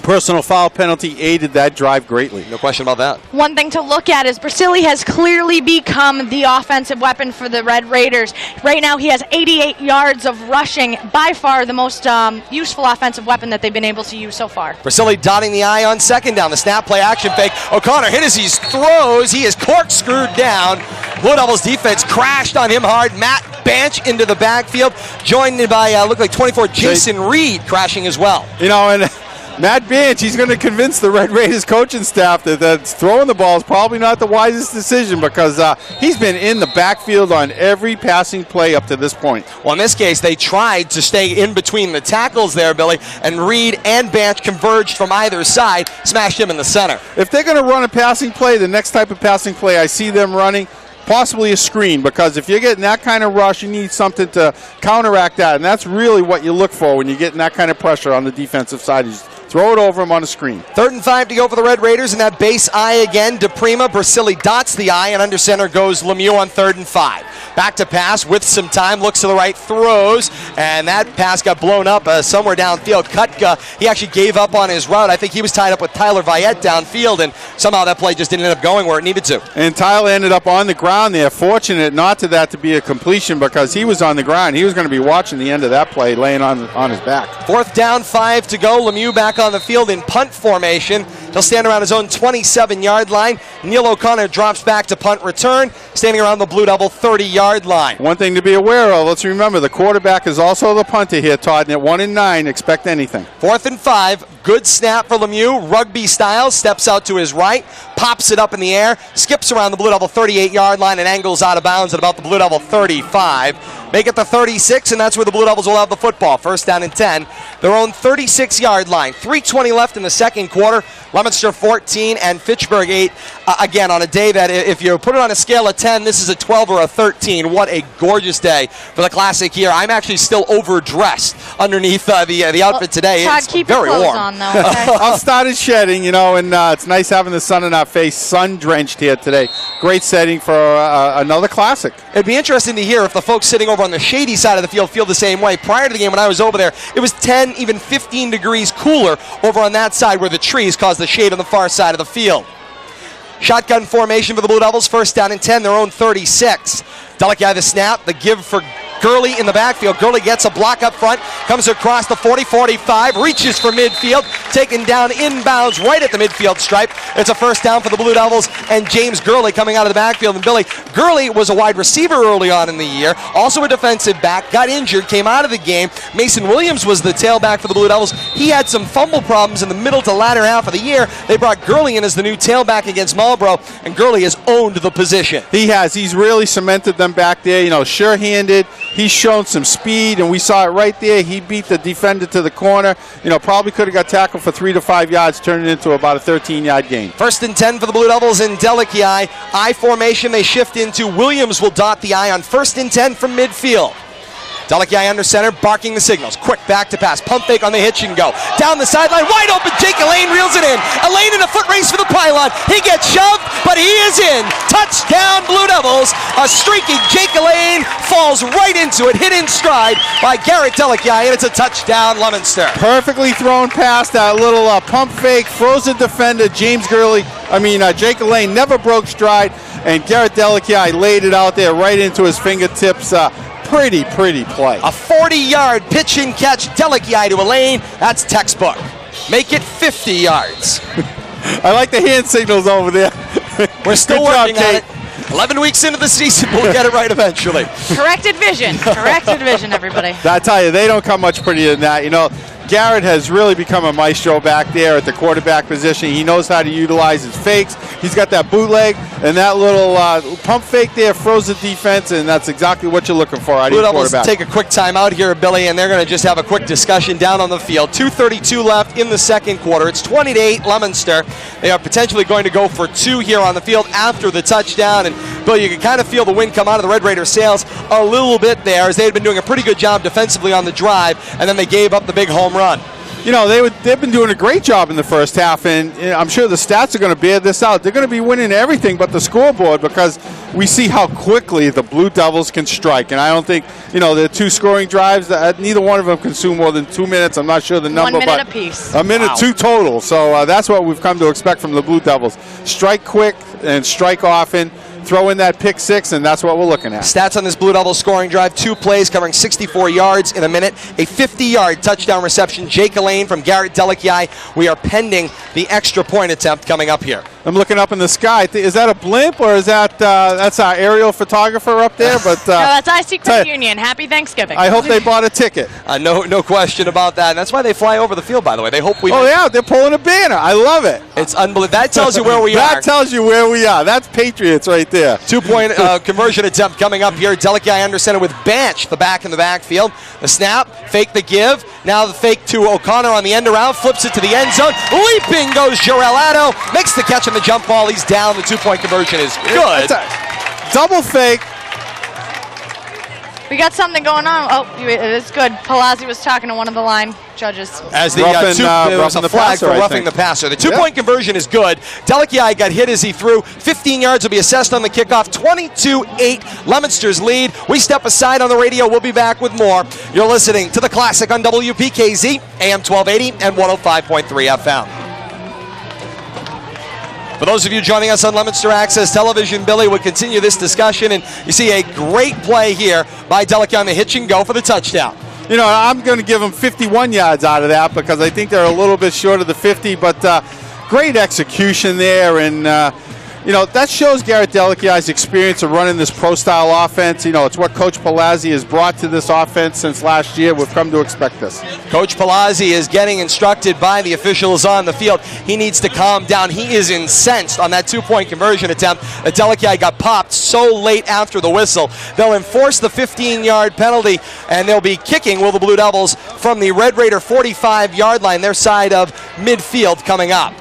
Personal foul penalty aided that drive greatly. No question about that. One thing to look at is Brasili has clearly become the offensive weapon for the Red Raiders. Right now he has 88 yards of rushing, by far the most useful offensive weapon that they've been able to use so far. Brasili dotting the I on 2nd down. The snap play action fake. O'Connor hit as he throws. He is corkscrewed down. Blue Devils defense crashed on him hard. Matt Banch into the backfield, joined by, looked like 24, Jason Reed crashing as well. You know, and Matt Banch, he's going to convince the Red Raiders coaching staff that throwing the ball is probably not the wisest decision because he's been in the backfield on every passing play up to this point. Well, in this case, they tried to stay in between the tackles there, Billy, and Reed and Banch converged from either side, smashed him in the center. If they're going to run a passing play, the next type of passing play I see them running, possibly a screen, because if you're getting that kind of rush, you need something to counteract that, and that's really what you look for when you're getting that kind of pressure on the defensive side. You throw it over him on a screen. 3rd and 5 to go for the Red Raiders, and that base I again. DePrima, Brasili dots the I, and under center goes Lemieux on 3rd and 5. Back to pass with some time, looks to the right, throws, and that pass got blown up somewhere downfield. Kutka, he actually gave up on his route. I think he was tied up with Tyler Viette downfield, and somehow that play just didn't end up going where it needed to. And Tyler ended up on the ground there. Fortunate not to that to be a completion because he was on the ground. He was going to be watching the end of that play, laying on his back. 4th down, 5 to go. Lemieux back on the field in punt formation. He'll stand around his own 27-yard line. Neil O'Connor drops back to punt return, standing around the Blue Devil 30-yard line. One thing to be aware of, let's remember, the quarterback is also the punter here, Todd, and at 1 and 9, expect anything. 4th and 5. Good snap for Lemieux, rugby style, steps out to his right, pops it up in the air, skips around the Blue Devil 38-yard line and angles out of bounds at about the Blue Devil 35. Make it the 36, and that's where the Blue Devils will have the football. 1st down and 10. Their own 36-yard line. 3:20 left in the second quarter. Leominster 14 and Fitchburg 8. Again, on a day that if you put it on a scale of 10, this is a 12 or a 13. What a gorgeous day for the Classic here. I'm actually still overdressed underneath the outfit today. Todd, it's keep very your clothes warm. on, though, okay? I've started shedding, you know, and it's nice having the sun in our face, sun-drenched here today. Great setting for another Classic. It'd be interesting to hear if the folks sitting over on the shady side of the field feel the same way. Prior to the game when I was over there, it was 10, even 15 degrees cooler over on that side where the trees caused the shade on the far side of the field. Shotgun formation for the Blue Devils, 1st down and 10, their own 36. Delakiai the snap, the give for Gurley in the backfield. Gurley gets a block up front, comes across the 40-45, reaches for midfield, taken down inbounds right at the midfield stripe. It's a first down for the Blue Devils, and James Gurley coming out of the backfield. And Billy, Gurley was a wide receiver early on in the year, also a defensive back, got injured, came out of the game. Mason Williams was the tailback for the Blue Devils. He had some fumble problems in the middle to latter half of the year. They brought Gurley in as the new tailback against Marlboro, and Gurley has owned the position. He has. He's really cemented them back there. You know, sure-handed. He's shown some speed, and we saw it right there. He beat the defender to the corner. You know, probably could have got tackled for 3 to 5 yards, turning it into about a 13-yard gain. First and 10 for the Blue Devils in Delici. I formation, they shift into Williams will dot the I on first and 10 from midfield. Delici under center, barking the signals. Quick back to pass. Pump fake on the hitch and go. Down the sideline, wide open. Jake Elaine reels it in. Elaine in a foot race for the pylon. He gets shoved, but he is in. Touchdown, Blue Devils. A streaky Jake Elaine falls right into it, hit in stride by Garrett Delici, and it's a touchdown, Leominster. Perfectly thrown past that little pump fake. Frozen defender, Jake Elaine never broke stride, and Garrett Delici laid it out there right into his fingertips. Pretty play. A 40-yard pitch and catch, Delici to Elaine. That's textbook. Make it 50 yards. I like the hand signals over there. We're still working on it. 11 weeks into the season, we'll get it right eventually. Corrected vision. Corrected vision, everybody. I tell you, they don't come much prettier than that. You know, Garrett has really become a maestro back there at the quarterback position. He knows how to utilize his fakes. He's got that bootleg and that little pump fake there, frozen defense, and that's exactly what you're looking for out of your quarterback. Take a quick timeout here, Billy, and they're going to just have a quick discussion down on the field. 2:32 left in the second quarter. It's 20-8 Leominster. They are potentially going to go for 2 here on the field after the touchdown. And, Bill, you can kind of feel the wind come out of the Red Raiders' sails a little bit there, as they had been doing a pretty good job defensively on the drive, and then they gave up the big home run. You know, they've been doing a great job in the first half, and I'm sure the stats are going to bear this out. They're going to be winning everything but the scoreboard, because we see how quickly the Blue Devils can strike. And I don't think, you know, the 2 scoring drives, neither one of them consume more than 2 minutes. I'm not sure the number. 1 minute apiece. A minute, 2 total. So that's what we've come to expect from the Blue Devils. Strike quick and strike often. Throw in that pick 6, and that's what we're looking at. Stats on this Blue Devils scoring drive: 2 plays covering 64 yards in a minute, a 50-yard touchdown reception. Jake Elaine from Garrett Delici. We are pending the extra point attempt coming up here. I'm looking up in the sky. Is that a blimp, or is that's our aerial photographer up there? But no, that's IC Credit Union. Happy Thanksgiving. I hope they bought a ticket. No question about that. And that's why they fly over the field, by the way. They hope we. Oh yeah, they're pulling a banner. I love it. It's unbelievable. That tells you where we are. That tells you where we are. That's Patriots right there. 2-point conversion attempt coming up here. Delici under center with Banch, the back in the backfield. The snap, fake the give. Now the fake to O'Connor on the end around, flips it to the end zone. Leaping goes Jarrell Addo, makes the catch on the jump ball. He's down. The 2-point conversion is good. Double fake. We got something going on. Oh, it's good. Palazzi was talking to one of the line judges. As the there was a flag for roughing the passer. The 2-point conversion is good. Delici got hit as he threw. 15 yards will be assessed on the kickoff. 22-8, Leominster's lead. We step aside on the radio. We'll be back with more. You're listening to The Classic on WPKZ, AM 1280 and 105.3 FM. For those of you joining us on Leominster Access Television, Billy would continue this discussion, and you see a great play here by Delici on the hitch and go for the touchdown. You know, I'm going to give them 51 yards out of that, because I think they're a little bit short of the 50, but great execution there, and you know, that shows Garrett Delici's experience of running this pro-style offense. You know, it's what Coach Palazzi has brought to this offense since last year. We've come to expect this. Coach Palazzi is getting instructed by the officials on the field. He needs to calm down. He is incensed on that 2-point conversion attempt. Delici got popped so late after the whistle. They'll enforce the 15-yard penalty, and they'll be kicking, will the Blue Devils, from the Red Raider 45-yard line, their side of midfield coming up.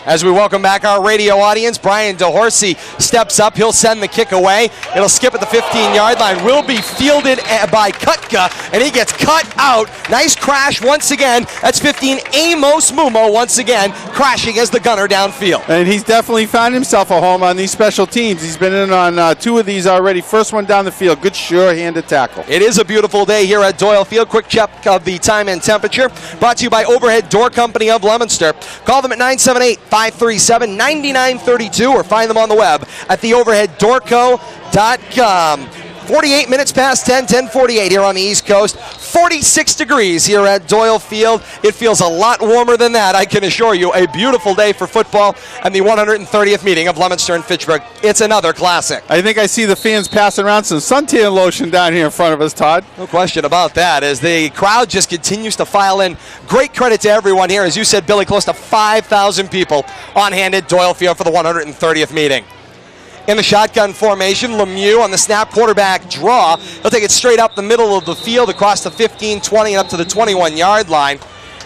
As we welcome back our radio audience, Brian DeHorsey steps up. He'll send the kick away. It'll skip at the 15-yard line. Will be fielded by Kutka, and he gets cut out. Nice crash once again. That's 15, Amos Mumo once again crashing as the gunner downfield. And he's definitely found himself a home on these special teams. He's been in on 2 of these already. First one down the field. Good sure-handed tackle. It is a beautiful day here at Doyle Field. Quick check of the time and temperature. Brought to you by Overhead Door Company of Leominster. Call them at 978-537-9932 or find them on the web at theoverheaddoorco.com. 48 minutes past 10, 10:48 here on the East Coast. 46 degrees here at Doyle Field. It feels a lot warmer than that, I can assure you. A beautiful day for football and the 130th meeting of Leominster and Fitchburg. It's another classic. I think I see the fans passing around some suntan lotion down here in front of us, Todd. No question about that, as the crowd just continues to file in. Great credit to everyone here. As you said, Billy, close to 5,000 people on hand at Doyle Field for the 130th meeting. In the shotgun formation, Lemieux on the snap, quarterback draw. He'll take it straight up the middle of the field across the 15, 20, and up to the 21-yard line.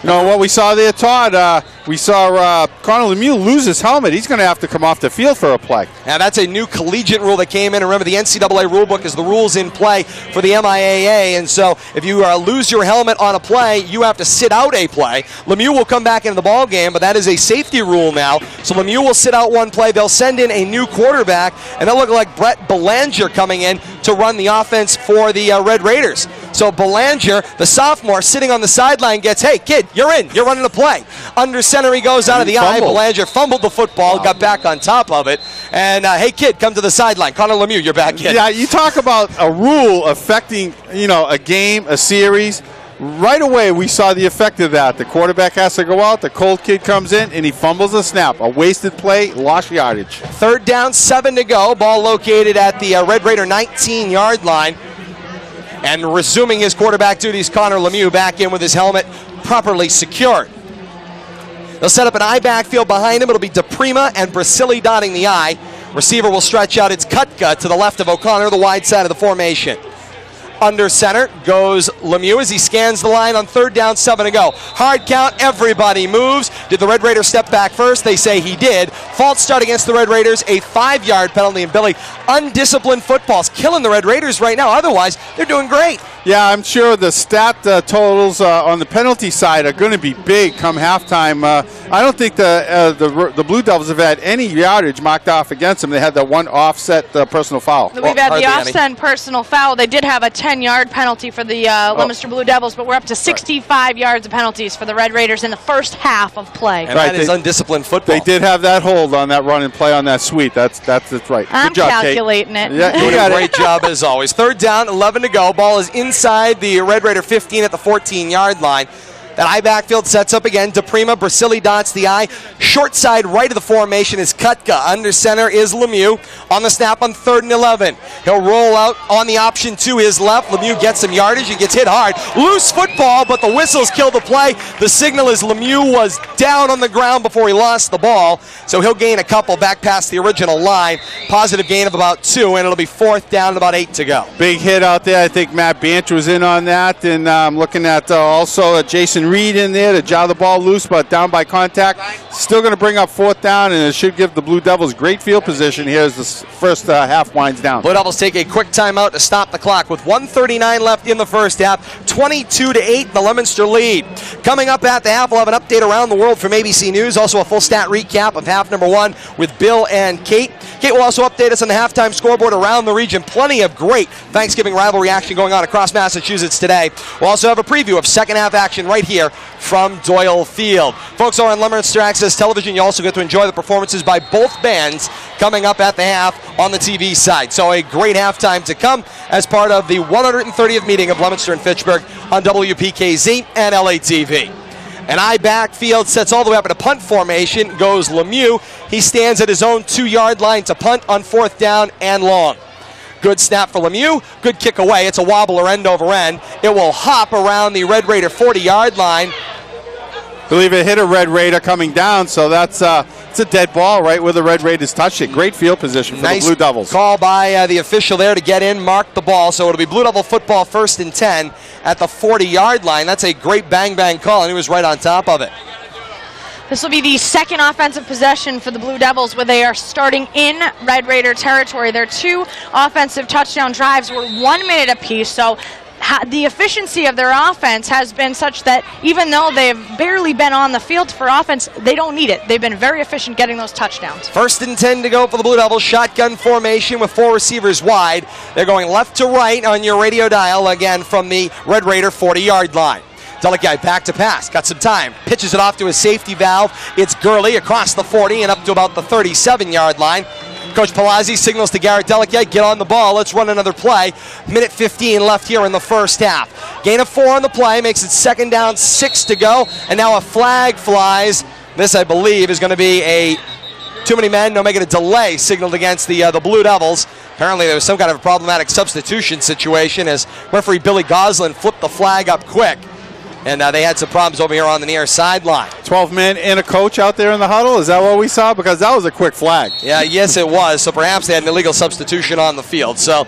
You know what we saw there, Todd? We saw Connor Lemieux lose his helmet. He's going to have to come off the field for a play. Now, that's a new collegiate rule that came in. Remember, the NCAA rulebook is the rules in play for the MIAA, and so if you lose your helmet on a play, you have to sit out a play. Lemieux will come back into the ball game, but that is a safety rule now. So Lemieux will sit out one play. They'll send in a new quarterback, and they'll look like Brett Belanger coming in to run the offense for the Red Raiders. So Belanger, the sophomore, sitting on the sideline, gets, hey, kid, you're in. You're running a play. Under center he goes out of the eye. Belanger fumbled the football, got back on top of it. And, hey, kid, come to the sideline. Connor Lemieux, you're back in. Yeah, you talk about a rule affecting, a game, a series. Right away, we saw the effect of that. The quarterback has to go out. The cold kid comes in, and he fumbles the snap. A wasted play, lost yardage. 3rd down, 7 to go. Ball located at the Red Raider 19-yard line. And resuming his quarterback duties, Connor Lemieux back in with his helmet properly secured. They'll set up an I backfield behind him. It'll be DePrima and Brasili dotting the I. Receiver will stretch out. It's Kutka to the left of O'Connor, the wide side of the formation. Under center goes Lemieux as he scans the line on 3rd down, 7 to go. Hard count, everybody moves. Did the Red Raiders step back first? They say he did. False start against the Red Raiders, a 5-yard penalty. And Billy, undisciplined football's killing the Red Raiders right now. Otherwise, they're doing great. Yeah, I'm sure the stat totals on the penalty side are going to be big come halftime. I don't think the Blue Devils have had any yardage marked off against them. They had that one offset personal foul. We've had the offset personal foul. They did have a 10-yard penalty for the Leominster Blue Devils, but we're up to 65 yards of penalties for the Red Raiders in the first half of play. And that is undisciplined football. They did have that hold on that run and play on that sweep. That's right. I'm Good job, calculating Kate. it. Yeah, Doing a great job as always. 3rd down, 11 to go. Ball is inside the Red Raider 15 at the 14-yard line. That I backfield sets up again. DePrima, Brasili dots the I. Short side right of the formation is Kutka. Under center is Lemieux. On the snap on 3rd and 11. He'll roll out on the option to his left. Lemieux gets some yardage. He gets hit hard. Loose football, but the whistles kill the play. The signal is Lemieux was down on the ground before he lost the ball. So he'll gain a couple back past the original line. Positive gain of about 2, and it'll be 4th down and about 8 to go. Big hit out there. I think Matt Banch was in on that. And I'm looking at also Jason Reed in there to jar the ball loose, but down by contact. Still going to bring up 4th down, and it should give the Blue Devils great field position here as the first half winds down. Blue Devils take a quick timeout to stop the clock with 1:39 left in the first half. 22-8, the Leominster lead. Coming up at the half, we'll have an update around the world from ABC News. Also a full stat recap of half number 1 with Bill and Kate. Kate will also update us on the halftime scoreboard around the region. Plenty of great Thanksgiving rivalry action going on across Massachusetts today. We'll also have a preview of second half action right here from Doyle Field. Folks are on Leominster Access Television. You also get to enjoy the performances by both bands coming up at the half on the TV side. So a great halftime to come as part of the 130th meeting of Leominster and Fitchburg on WPKZ and LATV. An I backfield sets all the way up in a punt formation. Goes Lemieux. He stands at his own 2-yard line to punt on 4th down and long. Good snap for Lemieux. Good kick away. It's a wobbler end over end. It will hop around the Red Raider 40-yard line. I believe it hit a Red Raider coming down, so that's it's a dead ball right where the Red Raiders touched it. Great field position for the Blue Devils. Call by the official there to get in, mark the ball. So it'll be Blue Devil football 1st and 10 at the 40-yard line. That's a great bang-bang call, and he was right on top of it. This will be the second offensive possession for the Blue Devils, where they are starting in Red Raider territory. Their 2 offensive touchdown drives were 1 minute apiece, so the efficiency of their offense has been such that even though they've barely been on the field for offense, they don't need it. They've been very efficient getting those touchdowns. 1st and 10 to go for the Blue Devils. Shotgun formation with 4 receivers wide. They're going left to right on your radio dial, again from the Red Raider 40-yard line. Deleguy back to pass, got some time, pitches it off to his safety valve. It's Gurley across the 40 and up to about the 37-yard line. Coach Palazzi signals to Garrett Deleguy, get on the ball, let's run another play. Minute 15 left here in the first half. Gain of 4 on the play, makes it 2nd down, 6 to go, and now a flag flies. This, I believe, is going to be a too many men, no making a delay signaled against the Blue Devils. Apparently there was some kind of a problematic substitution situation as referee Billy Goslin flipped the flag up quick. And they had some problems over here on the near sideline. 12 men and a coach out there in the huddle. Is that what we saw? Because that was a quick flag. Yeah, yes, it was. So perhaps they had an illegal substitution on the field. So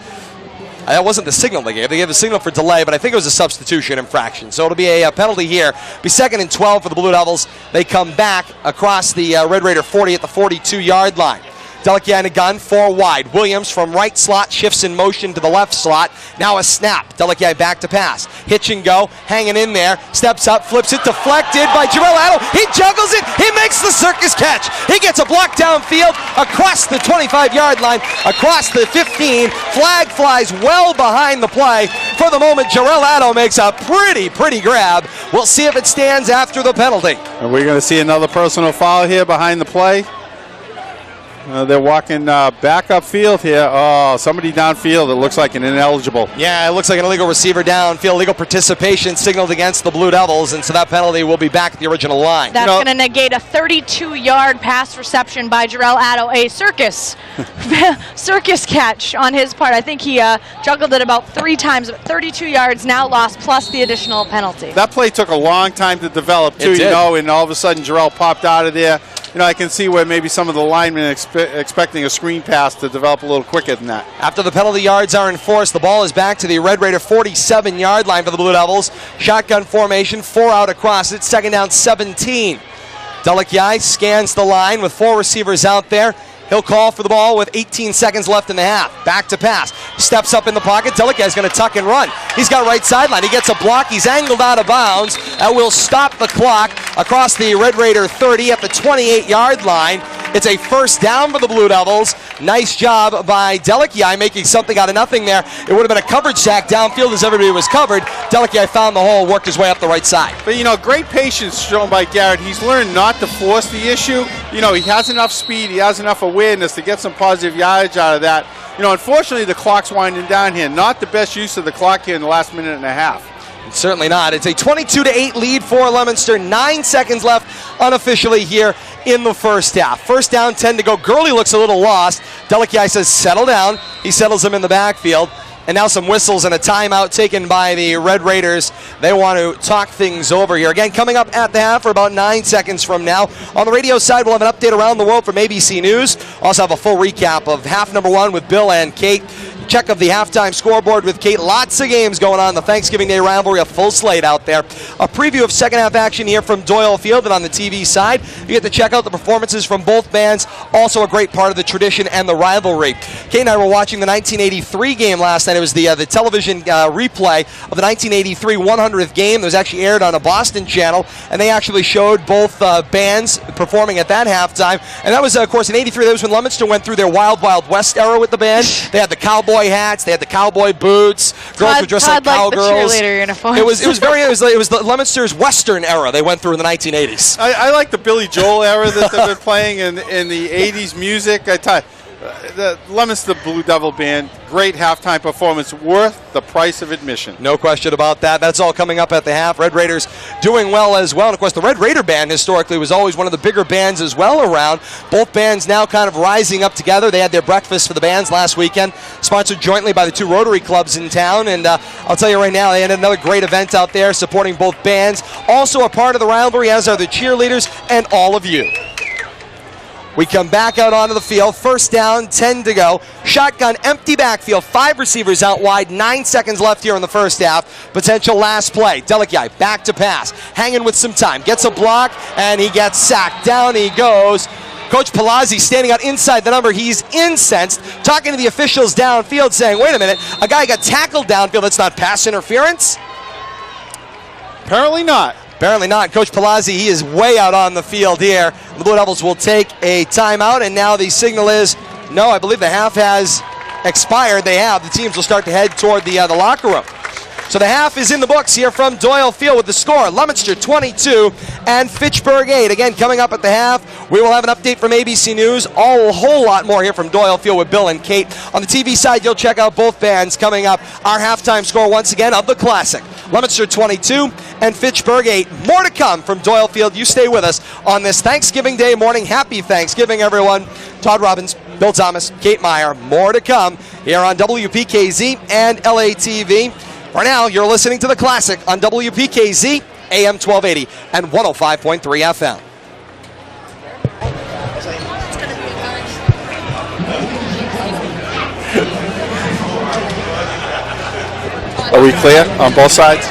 that wasn't the signal they gave. They gave a signal for delay, but I think it was a substitution infraction. So it'll be a penalty here. Be 2nd and 12 for the Blue Devils. They come back across the Red Raider 40 at the 42-yard line. Deleguy in a gun, 4 wide. Williams from right slot shifts in motion to the left slot. Now a snap. Deleguy back to pass. Hitch and go, hanging in there. Steps up, flips it, deflected by Jarrell Addo. He juggles it. He makes the circus catch. He gets a block downfield across the 25-yard line, across the 15. Flag flies well behind the play. For the moment, Jarrell Addo makes a pretty grab. We'll see if it stands after the penalty. Are we going to see another personal foul here behind the play? They're walking back upfield here. Oh, somebody downfield. It looks like an ineligible. Yeah, it looks like an illegal receiver downfield. Legal participation signaled against the Blue Devils, and so that penalty will be back at the original line. That's going to negate a 32-yard pass reception by Jarrell Addo. A circus catch on his part. I think he juggled it about 3 times. 32 yards now lost, plus the additional penalty. That play took a long time to develop, too, and all of a sudden Jarrell popped out of there. I can see where maybe some of the linemen expecting a screen pass to develop a little quicker than that. After the penalty yards are enforced, the ball is back to the Red Raider 47-yard line for the Blue Devils. Shotgun formation, 4 out across it, 2nd down, 17. Deleguy scans the line with 4 receivers out there. He'll call for the ball with 18 seconds left in the half. Back to pass. Steps up in the pocket. Deleguy's going to tuck and run. He's got right sideline. He gets a block. He's angled out of bounds. That will stop the clock across the Red Raider 30 at the 28-yard line. It's a 1st down for the Blue Devils. Nice job by Deleguy making something out of nothing there. It would have been a coverage sack downfield as everybody was covered. Deleguy found the hole, worked his way up the right side. But, great patience shown by Garrett. He's learned not to force the issue. He has enough speed. He has enough awareness to get some positive yardage out of that. Unfortunately, the clock's winding down here. Not the best use of the clock here in the last minute and a half. Certainly not. It's a 22-8 lead for Leominster. 9 seconds left unofficially here in the first half. 1st down, 10 to go. Gurley looks a little lost. Deleguy says, settle down. He settles him in the backfield. And now some whistles and a timeout taken by the Red Raiders. They want to talk things over here. Again, coming up at the half for about 9 seconds from now. On the radio side, we'll have an update around the world from ABC News. Also have a full recap of half number 1 with Bill and Kate. Check of the halftime scoreboard with Kate. Lots of games going on. The Thanksgiving Day rivalry, a full slate out there. A preview of 2nd half action here from Doyle Field, and on the TV side, you get to check out the performances from both bands. Also a great part of the tradition and the rivalry. Kate and I were watching the 1983 game last night. It was the television replay of the 1983 100th game that was actually aired on a Boston channel, and they actually showed both bands performing at that halftime. And that was, of course, in '83. That was when Leominster went through their Wild Wild West era with the band. They had the cowboy hats, they had the cowboy boots. Girls were dressed like cowgirls. The cheerleader uniforms. It was the Leominster's Western era they went through in the 1980s. I like the Billy Joel era that they've been playing in the 80s music. I tell you, the Leominster Blue Devil Band, great halftime performance, worth the price of admission. No question about that. That's all coming up at the half. Red Raiders doing well as well. And, of course, the Red Raider Band historically was always one of the bigger bands as well around. Both bands now kind of rising up together. They had their breakfast for the bands last weekend, sponsored jointly by the 2 Rotary clubs in town. And I'll tell you right now, they had another great event out there supporting both bands. Also a part of the rivalry, as are the cheerleaders and all of you. We come back out onto the field. First down, 10 to go. Shotgun, empty backfield. 5 receivers out wide. 9 seconds left here in the first half. Potential last play. Delikai back to pass. Hanging with some time. Gets a block, and he gets sacked. Down he goes. Coach Palazzi standing out inside the number. He's incensed, talking to the officials downfield, saying, wait a minute, a guy got tackled downfield. That's not pass interference? Apparently not. Apparently not. Coach Palazzi, he is way out on the field here. The Blue Devils will take a timeout, and now the signal is, no, I believe the half has expired. They have. The teams will start to head toward the locker room. So the half is in the books here from Doyle Field with the score, Leominster 22 and Fitchburg 8. Again, coming up at the half, we will have an update from ABC News. A whole lot more here from Doyle Field with Bill and Kate. On the TV side, you'll check out both bands coming up. Our halftime score once again of the Classic, Leominster 22 and Fitchburg 8. More to come from Doyle Field. You stay with us on this Thanksgiving Day morning. Happy Thanksgiving, everyone. Todd Robbins, Bill Thomas, Kate Meyer. More to come here on WPKZ and LATV. For now, you're listening to the Classic on WPKZ, AM 1280 and 105.3 FM. Are we clear on both sides?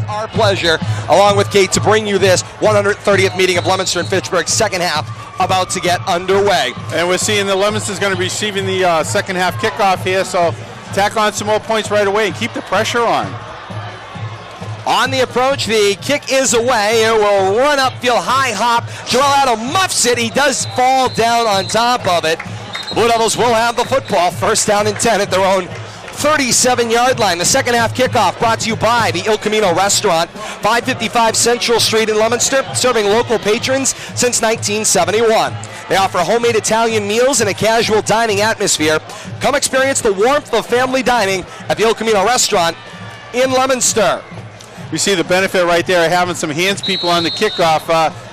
Our pleasure, along with Kate, to bring you this 130th meeting of Leominster and Fitchburg, second half about to get underway. And we're seeing that Leominster is going to be receiving the second half kickoff here, so tack on some more points right away and keep the pressure on. On the approach, the kick is away. It will run upfield, high hop. Jarrell Adam muffs it. He does fall down on top of it. Blue Devils will have the football. First down and 10 at their own 37-yard line. The second half kickoff brought to you by the Il Camino Restaurant, 555 Central Street in Leominster, serving local patrons since 1971. They offer homemade Italian meals in a casual dining atmosphere. Come experience the warmth of family dining at the Il Camino Restaurant in Leominster. You see the benefit right there of having some hands people on the kickoff.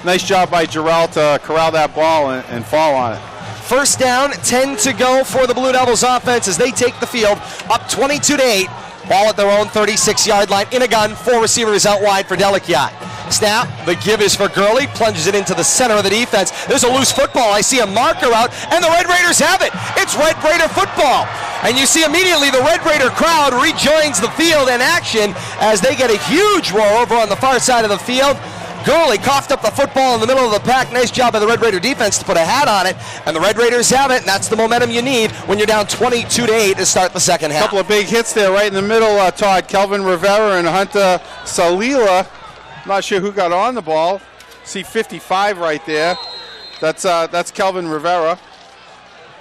Nice job by Jarrell to corral that ball and fall on it. First down, 10 to go for the Blue Devils offense as they take the field up 22-8. Ball at their own 36-yard line. In a gun, four receivers out wide for Delakiat. Snap, the give is for Gurley, plunges it into the center of the defense. There's a loose football. I see a marker out, and the Red Raiders have it. It's Red Raider football. And you see immediately the Red Raider crowd rejoins the field in action as they get a huge roar over on the far side of the field. Gurley coughed up the football in the middle of the pack. Nice job by the Red Raider defense to put a hat on it. And the Red Raiders have it, and that's the momentum you need when you're down 22-8 to start the second half. A couple of big hits there right in the middle, Todd. Kelvin Rivera and Hunter Salila. Not sure who got on the ball. See 55 right there. That's Kelvin Rivera.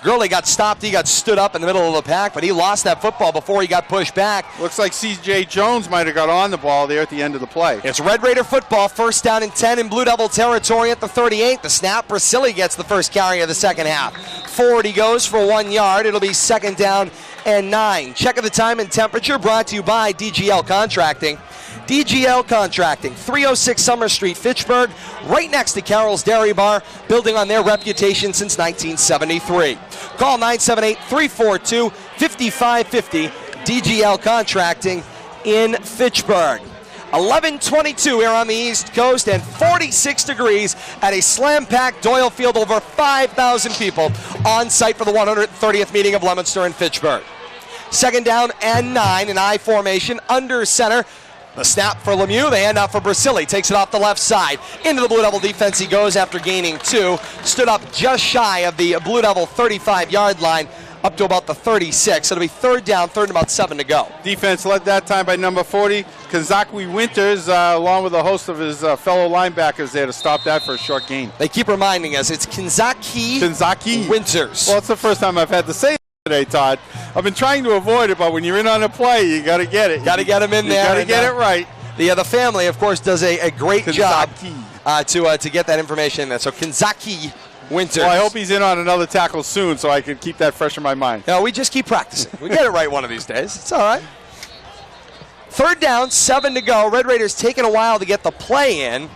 Gurley got stopped. He got stood up in the middle of the pack, but he lost that football before he got pushed back. Looks like C.J. Jones might have got on the ball there at the end of the play. It's Red Raider football, first down and 10 in Blue Devil territory at the 38. The snap, Priscilla gets the first carry of the second half. Forward he goes for 1 yard. It'll be second down and 9. Check of the time and temperature brought to you by DGL Contracting. DGL Contracting, 306 Summer Street, Fitchburg, right next to Carol's Dairy Bar, building on their reputation since 1973. Call 978-342-5550, DGL Contracting in Fitchburg. 11:22 here on the East Coast and 46 degrees at a slam-packed Doyle Field. Over 5,000 people on site for the 130th meeting of Leominster and Fitchburg. Second down and 9 in I formation under center. The snap for Lemieux, the handoff for Brasili, takes it off the left side. Into the Blue Devil defense he goes after gaining 2. Stood up just shy of the Blue Devil 35-yard line, up to about the 36. It'll be third down, third and about 7 to go. Defense led that time by number 40, Kazakwi Winters, along with a host of his fellow linebackers there to stop that for a short gain. They keep reminding us it's Kazakwi Winters. Well, it's the first time I've had to say it today, Todd. I've been trying to avoid it, but when you're in on a play, you got to get it. Got to get him in there. You got to get it right. The family, of course, does a great job to get that information in there. So Kazakwi Winters. Well, I hope he's in on another tackle soon so I can keep that fresh in my mind. No, we just keep practicing. We get it right one of these days. It's all right. Third down, 7 to go. Red Raiders taking a while to get the play in.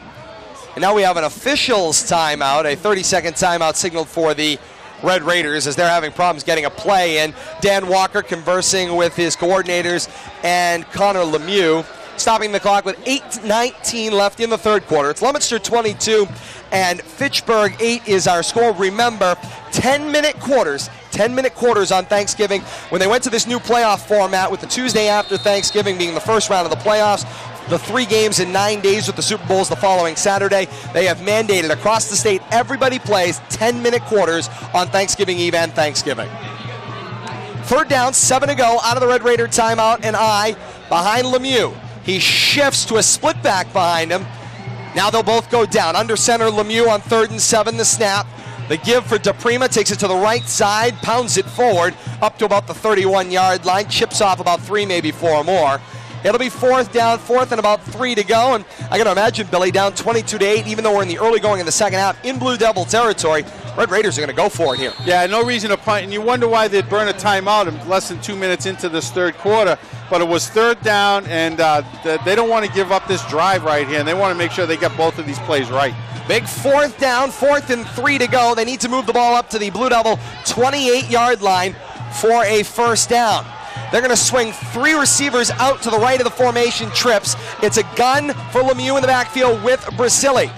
And now we have an officials timeout, a 30-second timeout signaled for the Red Raiders as they're having problems getting a play in. Dan Walker conversing with his coordinators and Connor Lemieux. Stopping the clock with 8:19 left in the third quarter. It's Leominster 22 and Fitchburg 8 is our score. Remember, 10-minute quarters. 10-minute quarters on Thanksgiving. When they went to this new playoff format with the Tuesday after Thanksgiving being the first round of the playoffs, the 3 games in 9 days with the Super Bowls the following Saturday, they have mandated across the state everybody plays 10-minute quarters on Thanksgiving Eve and Thanksgiving. Third down, 7 to go out of the Red Raider timeout, and behind Lemieux. He shifts to a split back behind him. Now they'll both go down. Under center, Lemieux on 3rd and 7, the snap. The give for DePrima, takes it to the right side, pounds it forward, up to about the 31-yard line, chips off about 3, maybe 4 more. It'll be fourth down, fourth and about 3 to go. And I got to imagine, Billy, down 22-8, even though we're in the early going in the second half, in Blue Devil territory, Red Raiders are going to go for it here. Yeah, no reason to punt. And you wonder why they'd burn a timeout in less than 2 minutes into this third quarter. But it was third down, and they don't want to give up this drive right here. And they want to make sure they get both of these plays right. Big fourth down, 4th and 3 to go. They need to move the ball up to the Blue Devil 28-yard line for a first down. They're going to swing 3 receivers out to the right of the formation trips. It's a gun for Lemieux in the backfield with Brasili.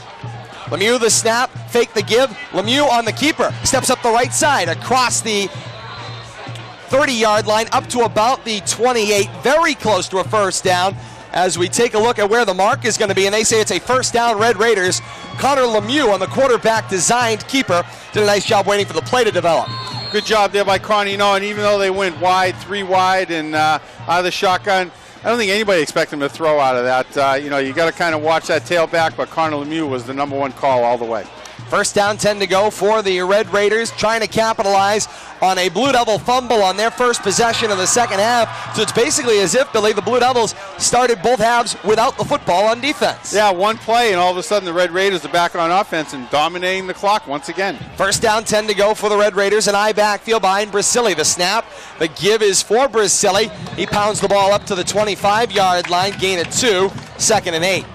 Lemieux the snap, fake the give. Lemieux on the keeper. Steps up the right side across the 30-yard line up to about the 28. Very close to a first down as we take a look at where the mark is going to be. And they say it's a first down, Red Raiders. Connor Lemieux on the quarterback-designed keeper did a nice job waiting for the play to develop. Good job there by Connie. And even though they went wide, 3 wide, and out of the shotgun, I don't think anybody expected him to throw out of that. You got to kind of watch that tailback, but Connor Lemieux was the number 1 call all the way. First down, 10 to go for the Red Raiders, trying to capitalize on a Blue Devil fumble on their first possession of the second half. So it's basically as if, Billy, the Blue Devils started both halves without the football on defense. Yeah, 1 play, and all of a sudden the Red Raiders are back on offense and dominating the clock once again. First down, 10 to go for the Red Raiders, and I backfield behind Brasili. The snap, the give is for Brasili. He pounds the ball up to the 25-yard line, gain of 2, 2nd and 8.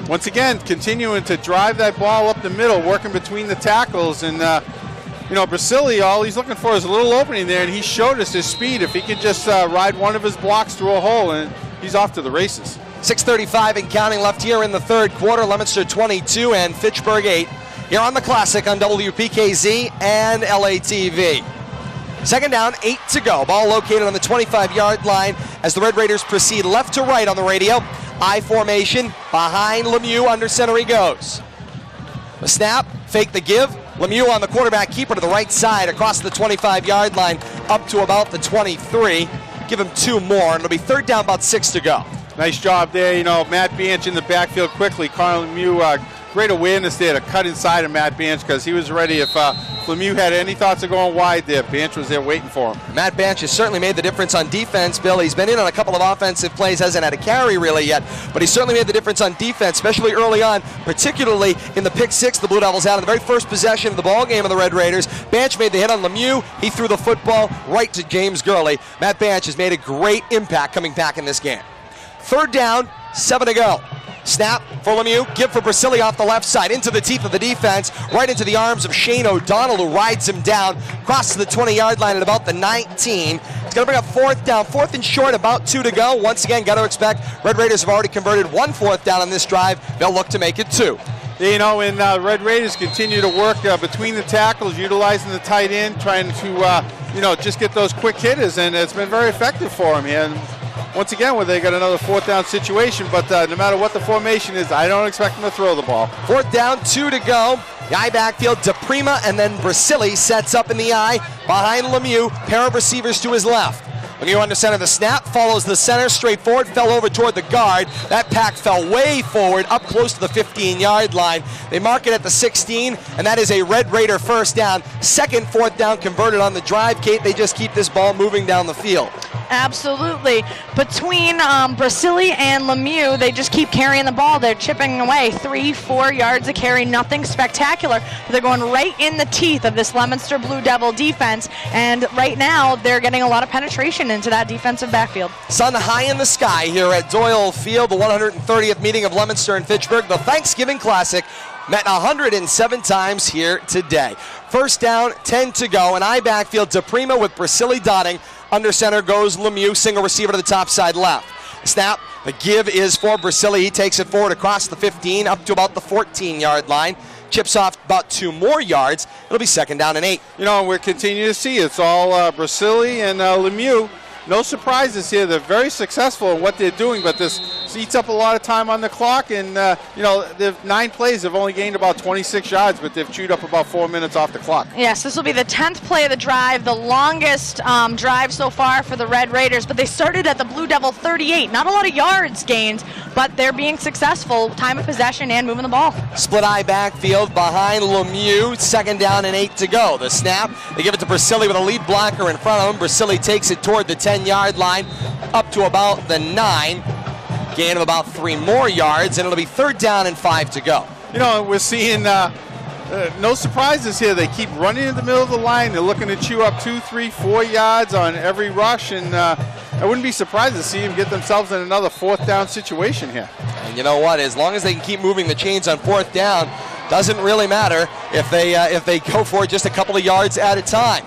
Once again, continuing to drive that ball up the middle, working between the tackles. And, Brasili, all he's looking for is a little opening there, and he showed us his speed. If he could just ride one of his blocks through a hole, and he's off to the races. 6:35 and counting left here in the third quarter. Leominster 22 and Fitchburg 8. Here on the Classic on WPKZ and LATV. Second down, 8 to go. Ball located on the 25-yard line as the Red Raiders proceed left to right on the radio. I formation, behind Lemieux, under center he goes. The snap, fake the give. Lemieux on the quarterback keeper to the right side across the 25-yard line up to about the 23. Give him 2 more, and it'll be third down, about 6 to go. Nice job there. Matt Banch in the backfield quickly. Connor Lemieux, great awareness there to cut inside of Matt Banch because he was ready. If Lemieux had any thoughts of going wide there, Banch was there waiting for him. Matt Banch has certainly made the difference on defense, Bill. He's been in on a couple of offensive plays, hasn't had a carry really yet, but he certainly made the difference on defense, especially early on, particularly in the pick 6 the Blue Devils had in the very first possession of the ball game of the Red Raiders. Banch made the hit on Lemieux. He threw the football right to James Gurley. Matt Banch has made a great impact coming back in this game. Third down, 7 to go. Snap for Lemieux, give for Brasili off the left side, into the teeth of the defense, right into the arms of Shane O'Donnell, who rides him down, crosses the 20-yard line at about the 19. It's going to bring up 4th down, 4th and short, about 2 to go. Once again, got to expect Red Raiders have already converted 1 4th down on this drive. They'll look to make it 2. You know, and Red Raiders continue to work between the tackles, utilizing the tight end, trying to, just get those quick hitters, and it's been very effective for them. And once again, they got another 4th down situation, but no matter what the formation is, I don't expect them to throw the ball. 4th down, 2 to go. The I backfield, DePrima, and then Brasili sets up in the I behind Lemieux, pair of receivers to his left. Lemieux under center, the snap, follows the center, straight forward, fell over toward the guard. That pack fell way forward, up close to the 15-yard line. They mark it at the 16, and that is a Red Raider 1st down. 2nd 4th down converted on the drive. Kate, they just keep this ball moving down the field. Absolutely. Between Brasili and Lemieux, they just keep carrying the ball. They're chipping away 3-4 yards a carry, nothing spectacular. But they're going right in the teeth of this Leominster Blue Devil defense, and right now they're getting a lot of penetration into that defensive backfield. Sun high in the sky here at Doyle Field, the 130th meeting of Leominster and Fitchburg. The Thanksgiving Classic met 107 times here today. 1st down, 10 to go, and I backfield DePrima with Brasili dotting. Under center goes Lemieux, single receiver to the top side left. Snap, the give is for Brasili. He takes it forward across the 15 up to about the 14-yard line. Chips off about 2 more yards. It'll be 2nd down and 8. You know, we're continuing to see it's all Brasili and Lemieux. No surprises here. They're very successful in what they're doing, but this eats up a lot of time on the clock. And, they've 9 plays. They've only gained about 26 yards, but they've chewed up about 4 minutes off the clock. Yes, this will be the 10th play of the drive, the longest drive so far for the Red Raiders. But they started at the Blue Devil 38. Not a lot of yards gained, but they're being successful. Time of possession and moving the ball. Split I backfield behind Lemieux. 2nd down and 8 to go. The snap, they give it to Brasili with a lead blocker in front of him. Brasili takes it toward the 10-yard line up to about the 9. Gain of about 3 more yards, and it'll be 3rd down and 5 to go. You know, we're seeing no surprises here. They keep running in the middle of the line. They're looking to chew up 2, 3, 4 yards on every rush, and I wouldn't be surprised to see them get themselves in another 4th down situation here. And you know what? As long as they can keep moving the chains on 4th down, doesn't really matter if they go for it just a couple of yards at a time.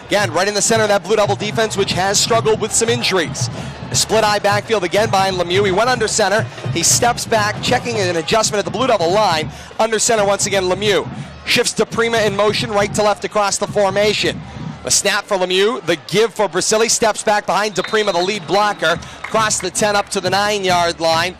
Again, right in the center of that Blue Devil defense, which has struggled with some injuries. The split I backfield again behind Lemieux. He went under center. He steps back, checking an adjustment at the Blue Devil line. Under center once again, Lemieux. Shifts to Prima in motion, right to left across the formation. The snap for Lemieux, the give for Brasili. Steps back behind DePrima, the lead blocker. Across the 10 up to the 9-yard line.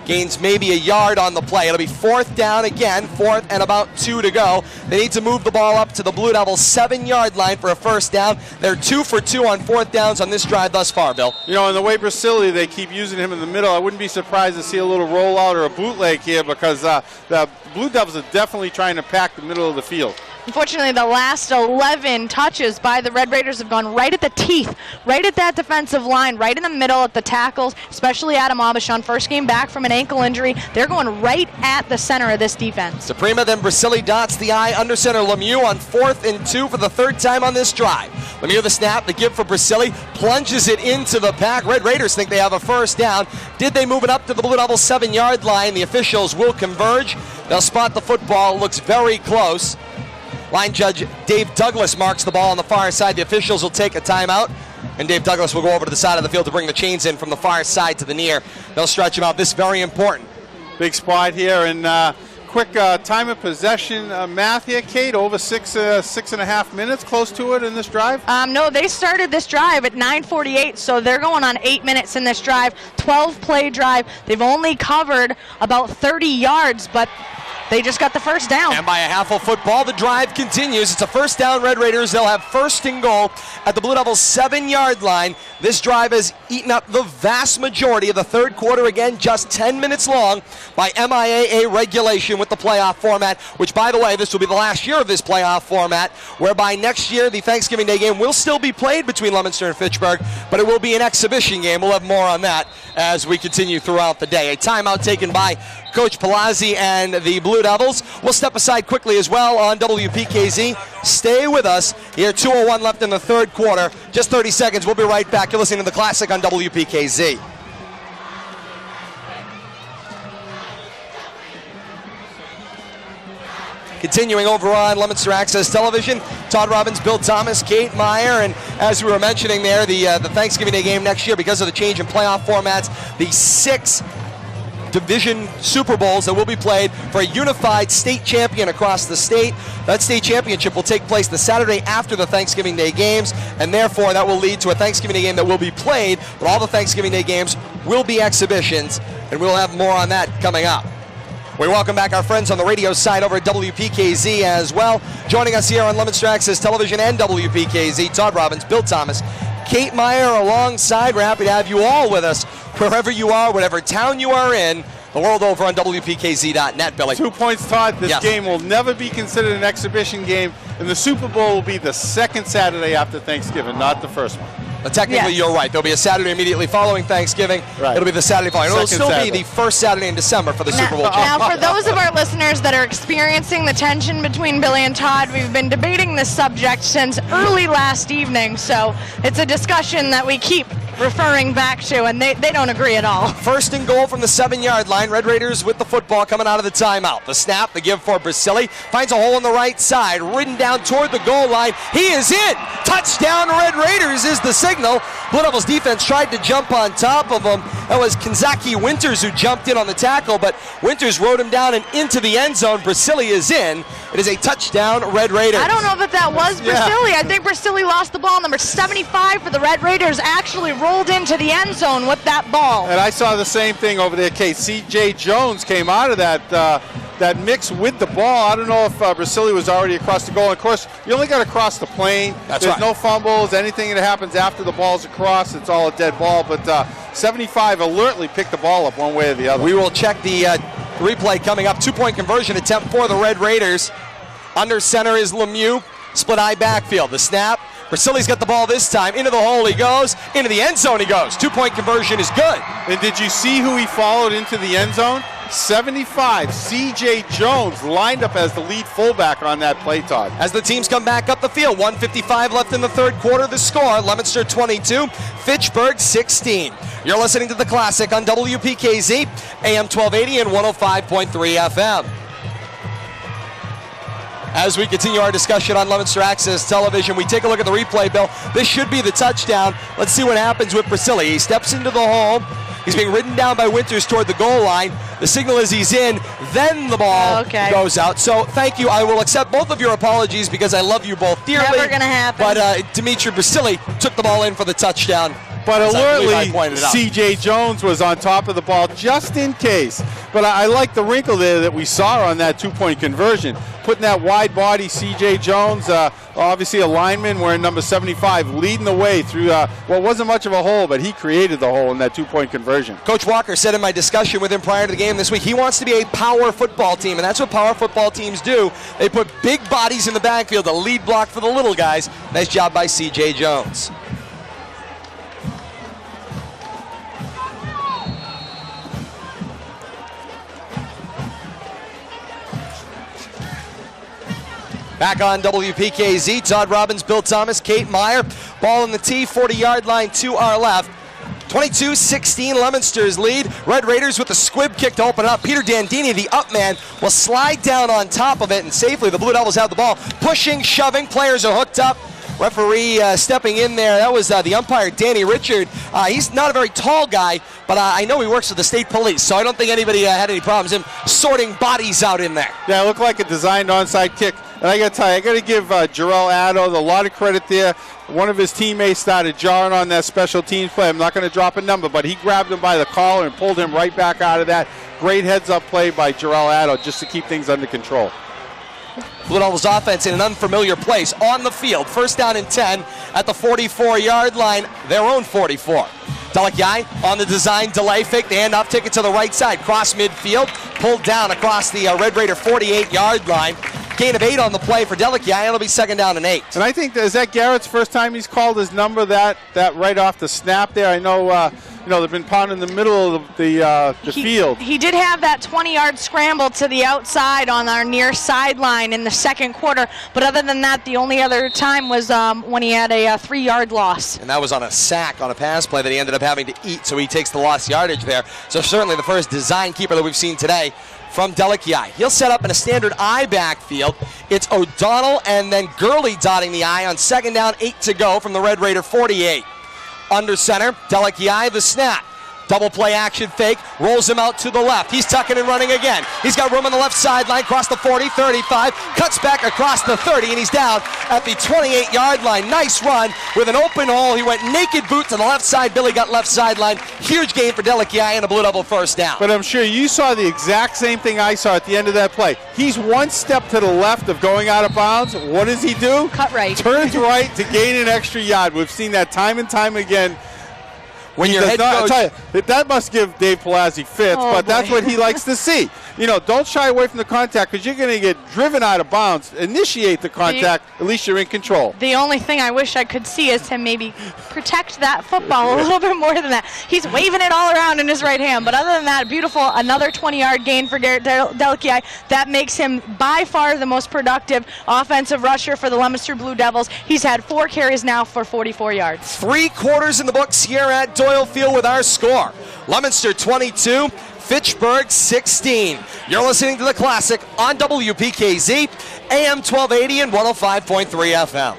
Gains maybe a yard on the play. It'll be 4th down again, 4th and about 2 to go. They need to move the ball up to the Blue Devils 7-yard line for a 1st down. They're 2 for 2 on 4th downs on this drive thus far, Bill. You know, in the way Brasili, they keep using him in the middle. I wouldn't be surprised to see a little rollout or a bootleg here, because the Blue Devils are definitely trying to pack the middle of the field. Unfortunately, the last 11 touches by the Red Raiders have gone right at the teeth, right at that defensive line, right in the middle at the tackles, especially Adam Aubuchon, first game back from an ankle injury. They're going right at the center of this defense. DePrima, then Brasili dots the I. Under center Lemieux on 4th and 2 for the 3rd time on this drive. Lemieux the snap, the give for Brasili, plunges it into the pack. Red Raiders think they have a 1st down. Did they move it up to the Blue Devil 7-yard line? The officials will converge. They'll spot the football. Looks very close. Line judge Dave Douglas marks the ball on the far side. The officials will take a timeout, and Dave Douglas will go over to the side of the field to bring the chains in from the far side to the near. They'll stretch them out. This is very important. Big spot here, and quick time of possession math here, Kate. Over 6.5 minutes, close to it in this drive? No, they started this drive at 9:48, so they're going on 8 minutes in this drive. 12-play drive. They've only covered about 30 yards, but they just got the 1st down. And by a half a football, the drive continues. It's a 1st down, Red Raiders. They'll have 1st and goal at the Blue Devils 7-yard line. This drive has eaten up the vast majority of the 3rd quarter. Again, just 10 minutes long by MIAA regulation with the playoff format, which, by the way, this will be the last year of this playoff format, whereby next year the Thanksgiving Day game will still be played between Leominster and Fitchburg, but it will be an exhibition game. We'll have more on that as we continue throughout the day. A timeout taken by Coach Palazzi and the Blue Devils. We'll step aside quickly as well on WPKZ. Stay with us. Here, 2:01 left in the 3rd quarter. Just 30 seconds. We'll be right back. You're listening to The Classic on WPKZ. Continuing over on Leominster Access Television, Todd Robbins, Bill Thomas, Kate Meyer, and as we were mentioning there, the Thanksgiving Day game next year, because of the change in playoff formats, the 6 division Super Bowls that will be played for a unified state champion across the state. That state championship will take place the Saturday after the Thanksgiving Day games, and therefore that will lead to a Thanksgiving Day game that will be played, but all the Thanksgiving Day games will be exhibitions, and we'll have more on that coming up. We welcome back our friends on the radio side over at WPKZ as well. Joining us here on Leominster Access Television and WPKZ, Todd Robbins, Bill Thomas, Kate Meyer alongside. We're happy to have you all with us wherever you are, whatever town you are in, the world over on WPKZ.net, Billy. 2 points, Todd. This Yes. game will never be considered an exhibition game, and the Super Bowl will be the second Saturday after Thanksgiving, not the first one. But technically, you're right. There'll be a Saturday immediately following Thanksgiving. Right. It'll be the Saturday following. It'll Second still Saturday. be the first Saturday in December for the Super Bowl. Now, for those of our listeners that are experiencing the tension between Billy and Todd, we've been debating this subject since early last evening, so it's a discussion that we keep referring back to, and they don't agree at all. First and goal from the 7-yard line. Red Raiders with the football coming out of the timeout. The snap, the give for Brasili. Finds a hole on the right side. Ridden down toward the goal line. He is in. Touchdown Red Raiders is the signal. Blue Devils defense tried to jump on top of him. That was Kanzaki Winters who jumped in on the tackle, but Winters rode him down and into the end zone. Brasili is in. It is a touchdown Red Raiders. I don't know if that was Brasili. I think Brasili lost the ball. Number 75 for the Red Raiders actually rolled into the end zone with that ball. And I saw the same thing over there, Kate. C.J. Jones came out of that mix with the ball. I don't know if Brasili was already across the goal. Of course, you only got to cross the plane. That's There's right. no fumbles. Anything that happens after the ball's across, it's all a dead ball. But 75 alertly picked the ball up one way or the other. We will check the replay coming up. 2-point conversion attempt for the Red Raiders. Under center is Lemieux. Split eye backfield. The snap. Brasili's got the ball this time. Into the hole he goes. Into the end zone he goes. 2-point conversion is good. And did you see who he followed into the end zone? 75, C.J. Jones lined up as the lead fullback on that play, Todd. As the teams come back up the field, 1:55 left in the third quarter. The score, Leominster 22, Fitchburg 16. You're listening to The Classic on WPKZ, AM 1280 and 105.3 FM. As we continue our discussion on Leominster Access Television, we take a look at the replay, Bill. This should be the touchdown. Let's see what happens with Brasili. He steps into the hole. He's being ridden down by Winters toward the goal line. The signal is he's in. Then the ball goes out. So thank you. I will accept both of your apologies because I love you both dearly. Never going to happen. But Dimitri Brasili took the ball in for the touchdown. But as I believe I alertly, pointed out. C.J. Jones was on top of the ball just in case. But I like the wrinkle there that we saw on that 2-point conversion. Putting that wide body, C.J. Jones, obviously a lineman wearing number 75, leading the way through what wasn't much of a hole, but he created the hole in that 2-point conversion. Coach Walker said in my discussion with him prior to the game this week, he wants to be a power football team, and that's what power football teams do. They put big bodies in the backfield, a lead block for the little guys. Nice job by C.J. Jones. Back on WPKZ, Todd Robbins, Bill Thomas, Kate Meyer. Ball in the tee, 40-yard line to our left. 22-16, Leominster's lead. Red Raiders with the squib kick to open it up. Peter Dandini, the up man, will slide down on top of it, and safely the Blue Devils have the ball. Pushing, shoving, players are hooked up. Referee stepping in there. That was the umpire, Danny Richard. He's not a very tall guy, but I know he works for the state police, so I don't think anybody had any problems him sorting bodies out in there. Yeah, it looked like a designed onside kick. And I got to tell you, I got to give Jarrell Addo a lot of credit there. One of his teammates started jarring on that special teams play. I'm not going to drop a number, but he grabbed him by the collar and pulled him right back out of that. Great heads-up play by Jarrell Addo just to keep things under control. Blue Devils offense in an unfamiliar place on the field. First down and 10 at the 44-yard line, their own 44. Delakiai on the design delay fake, the handoff, take it to the right side, cross midfield, pulled down across the Red Raider 48-yard line. Gain of 8 on the play for Delakiai. It'll be second down and 8. And I think, is that Garrett's first time he's called his number that right off the snap there? I know they've been pounding the middle of the field. He did have that 20-yard scramble to the outside on our near sideline in the second quarter, but other than that, the only other time was when he had a 3-yard loss. And that was on a sack on a pass play that he ended up having to eat, so he takes the lost yardage there. So certainly the first design keeper that we've seen today from Delici. He'll set up in a standard I backfield. It's O'Donnell and then Gurley dotting the I on second down, 8 to go from the Red Raider 48. Under center, Delici, the snap. Double play action fake, rolls him out to the left. He's tucking and running again. He's got room on the left sideline, across the 40, 35, cuts back across the 30, and he's down at the 28-yard line. Nice run with an open hole. He went naked boot to the left side. Billy got left sideline. Huge gain for Delici and a Blue Devil first down. But I'm sure you saw the exact same thing I saw at the end of that play. He's one step to the left of going out of bounds. What does he do? Cut right. Turns right to gain an extra yard. We've seen that time and time again. When your head coach, tell you, that must give Dave Palazzi fits, but that's what he likes to see. Don't shy away from the contact because you're going to get driven out of bounds. Initiate the contact, at least you're in control. The only thing I wish I could see is him maybe protect that football a little bit more than that. He's waving it all around in his right hand, but other than that, beautiful, another 20-yard gain for Delici. That makes him by far the most productive offensive rusher for the Leominster Blue Devils. He's had 4 carries now for 44 yards. 3 quarters in the books here at Doyle Field with our score. Leominster 22, Fitchburg 16. You're listening to The Classic on WPKZ, AM 1280 and 105.3 FM.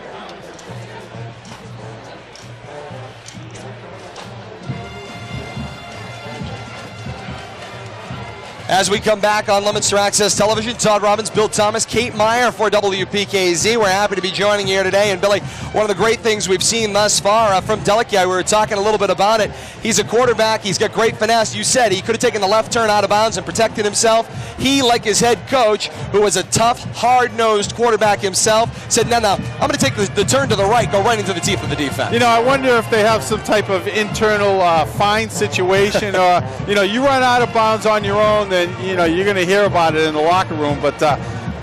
As we come back on Leominster Access Television, Todd Robbins, Bill Thomas, Kate Meyer for WPKZ. We're happy to be joining you here today. And Billy, one of the great things we've seen thus far from Delici, we were talking a little bit about it. He's a quarterback. He's got great finesse. You said he could have taken the left turn out of bounds and protected himself. He, like his head coach, who was a tough, hard-nosed quarterback himself, said, no, I'm going to take the turn to the right, go right into the teeth of the defense. I wonder if they have some type of internal fine situation or, you run out of bounds on your own, then, you're going to hear about it in the locker room, but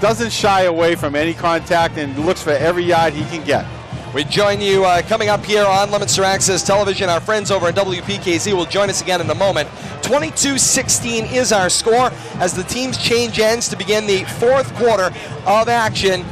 doesn't shy away from any contact and looks for every yard he can get. We join you coming up here on Leominster Access Television. Our friends over at WPKZ will join us again in a moment. 22-16 is our score as the teams change ends to begin the 4th quarter of action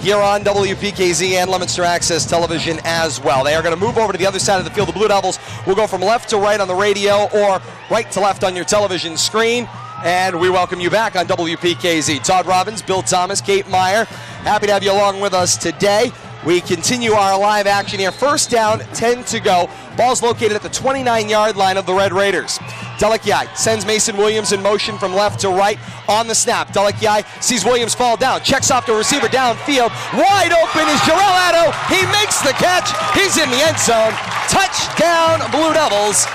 here on WPKZ and Leominster Access Television as well. They are going to move over to the other side of the field. The Blue Devils will go from left to right on the radio or right to left on your television screen. And we welcome you back on WPKZ. Todd Robbins, Bill Thomas, Kate Meyer. Happy to have you along with us today. We continue our live action here. First down, 10 to go. Ball's located at the 29-yard line of the Red Raiders. Delici sends Mason Williams in motion from left to right on the snap. Delici sees Williams fall down, checks off the receiver downfield. Wide open is Jarrell Addo. He makes the catch. He's in the end zone. Touchdown, Blue Devils.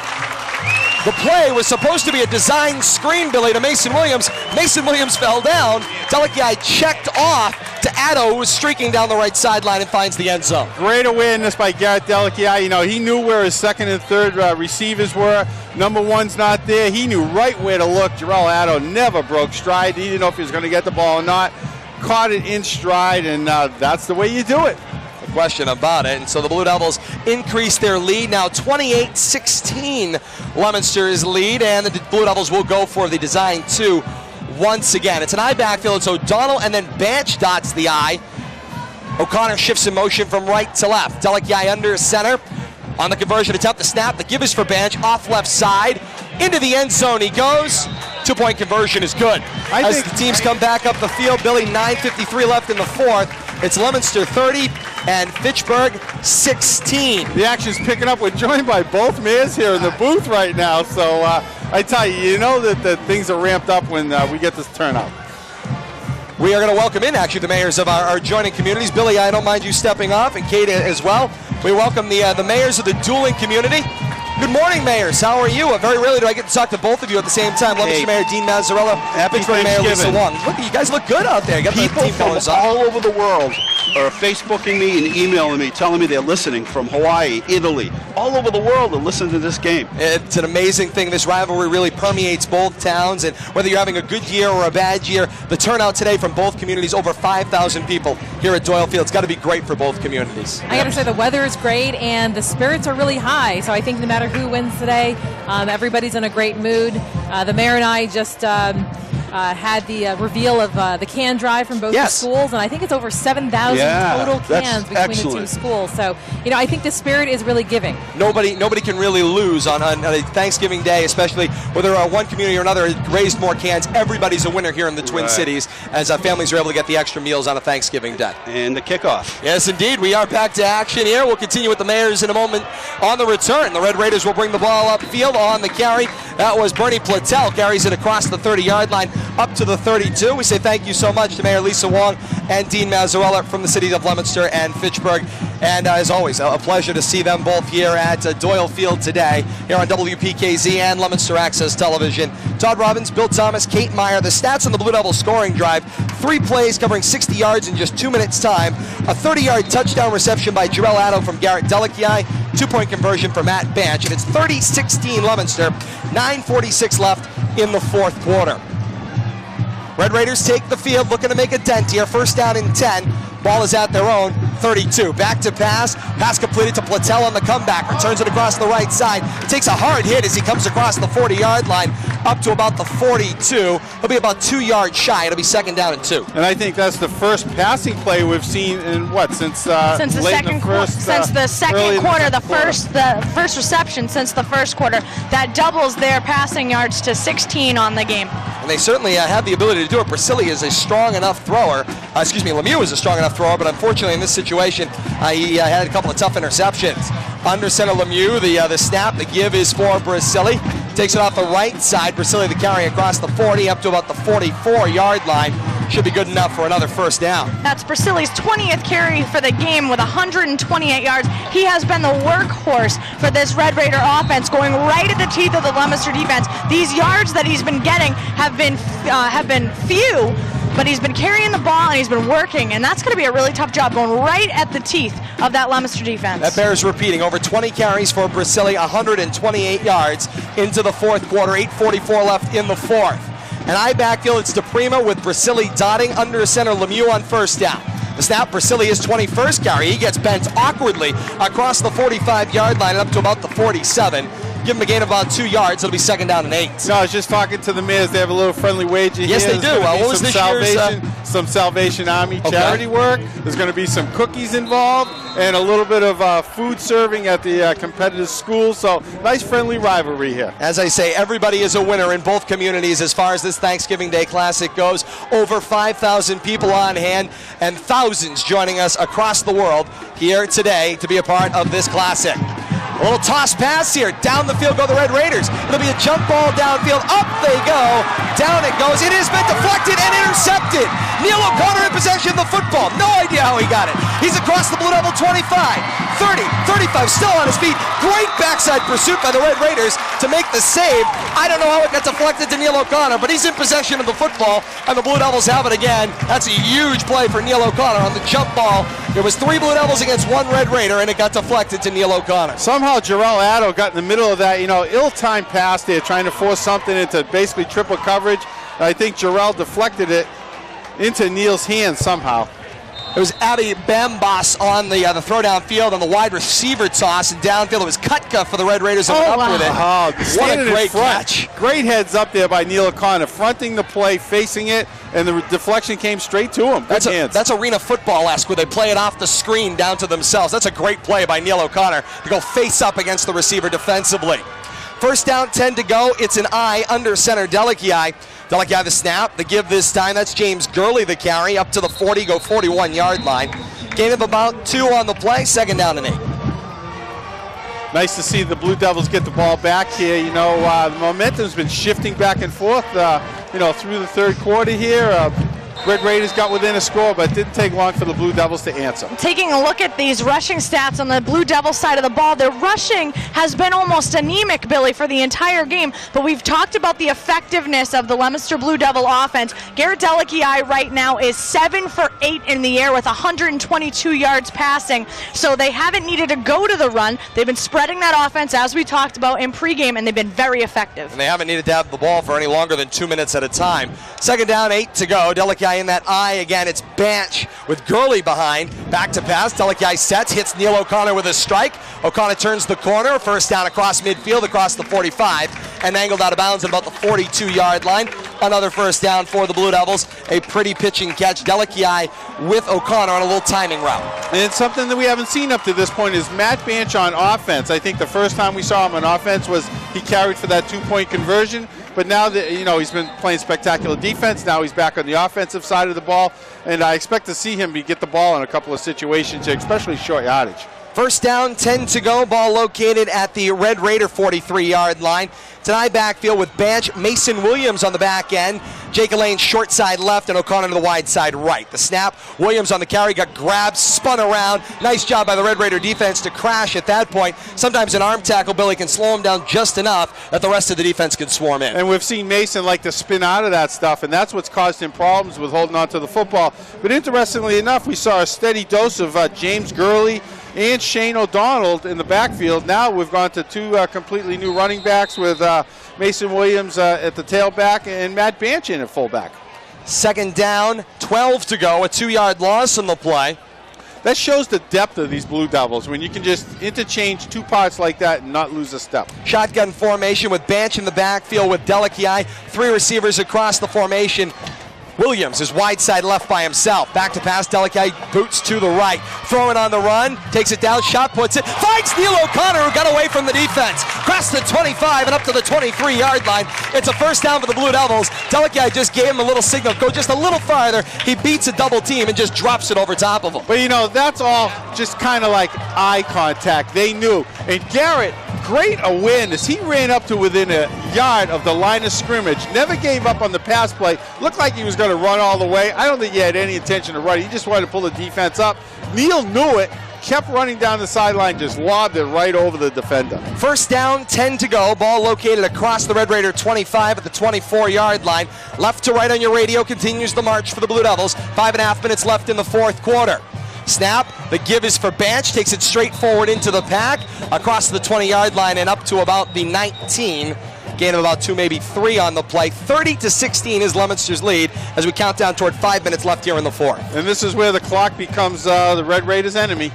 The play was supposed to be a design screen, Billy, to Mason Williams. Mason Williams fell down. Delici checked off to Addo, who was streaking down the right sideline and finds the end zone. Great awareness by Garrett Delici. He knew where his second and third receivers were. Number 1's not there. He knew right where to look. Jarrell Addo never broke stride. He didn't know if he was going to get the ball or not. Caught it in stride, and that's the way you do it. Question about it. And so the Blue Devils increase their lead. Now 28-16 Leominster's lead, and the Blue Devils will go for the design 2 once again. It's an I backfield. It's O'Donnell and then Banch dots the I. O'Connor shifts in motion from right to left. Delici under center. On the conversion attempt, the snap, the give is for Banch, off left side. Into the end zone he goes. 2-point conversion is good. As the teams come back up the field, Billy, 9:53 left in the 4th. It's Leominster 30 and Fitchburg 16. The action's picking up. We're joined by both mayors here in the booth right now. So I tell you, that things are ramped up when we get this turnout. We are going to welcome in, actually, the mayors of our adjoining communities. Billy, I don't mind you stepping off, and Kate as well. We welcome the mayors of the dueling community. Good morning, mayors. How are you? Very rarely do I get to talk to both of you at the same time. Leominster Mayor Dean Mazzarella, Fitchburg Mayor Lisa Wong. Look, you guys look good out there. You got people the team from all over the world are Facebooking me and emailing me, telling me they're listening from Hawaii, Italy, all over the world to listen to this game. It's an amazing thing. This rivalry really permeates both towns, and whether you're having a good year or a bad year, the turnout today from both communities, over 5,000 people here at Doyle Field. It's got to be great for both communities. I got to say, the weather is great, and the spirits are really high, so I think no matter matter who wins today. Everybody's in a great mood. The mayor and I just had the reveal of the can drive from both the schools, and I think it's over 7,000 total cans between the two schools. So, you know, I think the spirit is really giving. Nobody can really lose on a Thanksgiving Day, especially whether one community or another has raised more cans. Everybody's a winner here in the Twin Cities as families are able to get the extra meals on a Thanksgiving Day. And the kickoff. Yes, indeed. We are back to action here. We'll continue with the Mayors in a moment on the return. The Red Raiders will bring the ball upfield on the carry. That was Bernie Platel. Carries it across the 30-yard line up to the 32. We say thank you so much to Mayor Lisa Wong and Dean Mazzarella from the cities of Leominster and Fitchburg. And as always, a pleasure to see them both here at Doyle Field today, here on WPKZ and Leominster Access Television. Todd Robbins, Bill Thomas, Kate Meyer. The stats on the Blue Devils scoring drive: 3 plays covering 60 yards in just 2 minutes' time. A 30-yard touchdown reception by Jarrell Addo from Garrett Delakiai. 2-point conversion for Matt Banch. And it's 30-16 Leominster. 9:46 left in the fourth quarter. Red Raiders take the field, looking to make a dent here. First down and 10. Ball is at their own 32. Back to pass. Pass completed to Platel on the comeback. Returns it across the right side. Takes a hard hit as he comes across the 40-yard line up to about the 42. He'll be about 2 yards shy. It'll be second down and 2. And I think that's the first passing play we've seen in what, since the second quarter, the first reception since the first quarter. That doubles their passing yards to 16 on the game. And they certainly have the ability to do it. Bracilli is a strong enough thrower. Lemieux is a strong enough thrower, but unfortunately in this situation, he had a couple of tough interceptions. Under center Lemieux, the snap, the give is for Bracilli. Takes it off the right side. Bracilli the carry across the 40 up to about the 44-yard line. Should be good enough for another first down. That's Bracilli's 20th carry for the game with 128 yards. He has been the workhorse for this Red Raider offense, going right at the teeth of the Leominster defense. These yards that he's been getting have been few, but he's been carrying the ball and he's been working, and that's going to be a really tough job, going right at the teeth of that Leominster defense. That bears repeating. Over 20 carries for Bracilli, 128 yards into the fourth quarter. 8:44 left in the fourth. And I backfield, it's DePrima with Bracilli dotting under center Lemieux on first down. The snap, Bracilli his 21st carry. He gets bent awkwardly across the 45-yard line and up to about the 47. Give him a gain of about 2 yards. It'll be second down and 8. No, I was just talking to the Mayors. They have a little friendly wager here. Yes, they do. What was this year's? Some Salvation Army charity work. There's going to be some cookies involved and a little bit of food serving at the competitive school. So nice friendly rivalry here. As I say, everybody is a winner in both communities as far as this Thanksgiving Day Classic goes. Over 5,000 people on hand and thousands joining us across the world here today to be a part of this Classic. A little toss pass here. Down the field go the Red Raiders. It'll be a jump ball downfield. Up they go. Down it goes. It has been deflected and intercepted. Neil O'Connor in possession of the football. No idea how he got it. He's across the Blue Devil 25, 30, 35, still on his feet. Great backside pursuit by the Red Raiders to make the save. I don't know how it got deflected to Neil O'Connor, but he's in possession of the football, and the Blue Devils have it again. That's a huge play for Neil O'Connor on the jump ball. There was 3 Blue Devils against 1 Red Raider, and it got deflected to Neil O'Connor. Somehow Jarrell Addo got in the middle of that, ill-timed pass there, trying to force something into basically triple coverage. I think Jarrell deflected it into Neil's hands somehow. It was Abby Bambas on the throw downfield on the wide receiver toss, and downfield it was Kutka for the Red Raiders and up with it. Oh, what a great catch. Great heads up there by Neil O'Connor, fronting the play, facing it, and the deflection came straight to him. That's arena football-esque where they play it off the screen down to themselves. That's a great play by Neil O'Connor to go face up against the receiver defensively. First down, 10 to go. It's an eye under center Delakiai. Delakiai the snap. The give this time. That's James Gurley the carry. Up to the 40, go 41-yard line. Gain of about 2 on the play. Second down and 8. Nice to see the Blue Devils get the ball back here. The momentum's been shifting back and forth, through the third quarter here. Red Raiders got within a score, but it didn't take long for the Blue Devils to answer. Taking a look at these rushing stats on the Blue Devil side of the ball, their rushing has been almost anemic, Billy, for the entire game. But we've talked about the effectiveness of the Leominster Blue Devil offense. Garrett Delakiai right now is 7 for 8 in the air with 122 yards passing. So they haven't needed to go to the run. They've been spreading that offense, as we talked about in pregame, and they've been very effective. And they haven't needed to have the ball for any longer than 2 minutes at a time. Second down, 8 to go. Delakiai Delekiai in that eye again. It's Banch with Gurley behind. Back to pass. Delekiai sets, hits Neil O'Connor with a strike. O'Connor turns the corner. First down across midfield, across the 45, and angled out of bounds at about the 42-yard line. Another first down for the Blue Devils. A pretty pitching catch. Delekiai with O'Connor on a little timing route. And something that we haven't seen up to this point is Matt Banch on offense. I think the first time we saw him on offense was he carried for that 2-point conversion. But now that, you know, he's been playing spectacular defense, now he's back on the offensive side of the ball, and I expect to see him get the ball in a couple of situations, especially short yardage. First down, 10 to go. Ball located at the Red Raider 43-yard line. It's an I backfield with Banch, Mason Williams on the back end, Jake Elaine short side left, and O'Connor to the wide side right. The snap, Williams on the carry, got grabbed, spun around. Nice job by the Red Raider defense to crash at that point. Sometimes an arm tackle, Billy, can slow him down just enough that the rest of the defense can swarm in. And we've seen Mason like to spin out of that stuff, and that's what's caused him problems with holding on to the football. But interestingly enough, we saw a steady dose of James Gurley and Shane O'Donnell in the backfield. Now we've gone to two completely new running backs with Mason Williams at the tailback and Matt Banch in at fullback. Second down, 12 to go, a 2-yard loss on the play. That shows the depth of these Blue Devils when you can just interchange two parts like that and not lose a step. Shotgun formation with Banch in the backfield with Delekiai. 3 receivers across the formation. Williams is wide side left by himself. Back to pass, Delekiai boots to the right. Throwing on the run, takes it down, shot puts it, finds Neil O'Connor who got away from the defense. Across the 25 and up to the 23-yard line. It's a first down for the Blue Devils. Delekiai just gave him a little signal, go just a little farther. He beats a double team and just drops it over top of him. But you know, that's all just kind of like eye contact. They knew. And Garrett, great awareness. He ran up to within a yard of the line of scrimmage, never gave up on the pass play. Looked like he was going to run all the way. I don't think he had any intention of running. He just wanted to pull the defense up. Neil knew it, kept running down the sideline, just lobbed it right over the defender. First down, 10 to go. Ball located across the Red Raider 25 at the 24-yard line. Left to right on your radio continues the march for the Blue Devils. 5.5 minutes left in the fourth quarter. Snap, the give is for Banch, takes it straight forward into the pack, across the 20-yard line and up to about the 19. Gain of about 2, maybe 3 on the play. 30-16 is Leominster's lead as we count down toward 5 minutes left here in the fourth. And this is where the clock becomes the Red Raiders' enemy.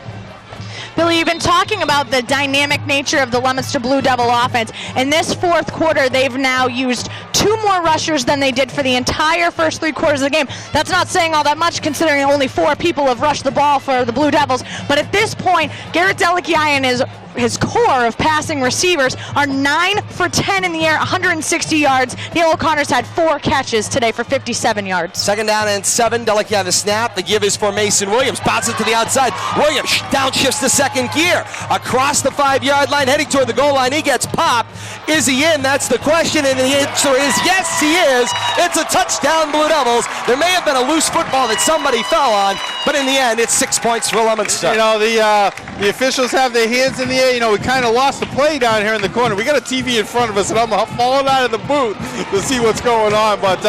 Billy, you've been talking about the dynamic nature of the Leominster Blue Devil offense. In this fourth quarter, they've now used 2 more rushers than they did for the entire first 3 quarters of the game. That's not saying all that much considering only 4 people have rushed the ball for the Blue Devils. But at this point, Garrett Delekiai and his core of passing receivers are 9 for 10 in the air, 160 yards. Neil O'Connor's had 4 catches today for 57 yards. Second down and 7. Delekiai the snap. The give is for Mason Williams. Bounces to the outside. Williams downshifts to second gear. Across the 5-yard line, heading toward the goal line. He gets popped. Is he in? That's the question. And the answer is yes, he is. It's a touchdown, Blue Devils. There may have been a loose football that somebody fell on, but in the end, it's 6 points for Leominster. You know, the officials have their hands in the air. You know, we kind of lost the play down here in the corner. We got a TV in front of us, and I'm falling out of the booth to see what's going on. But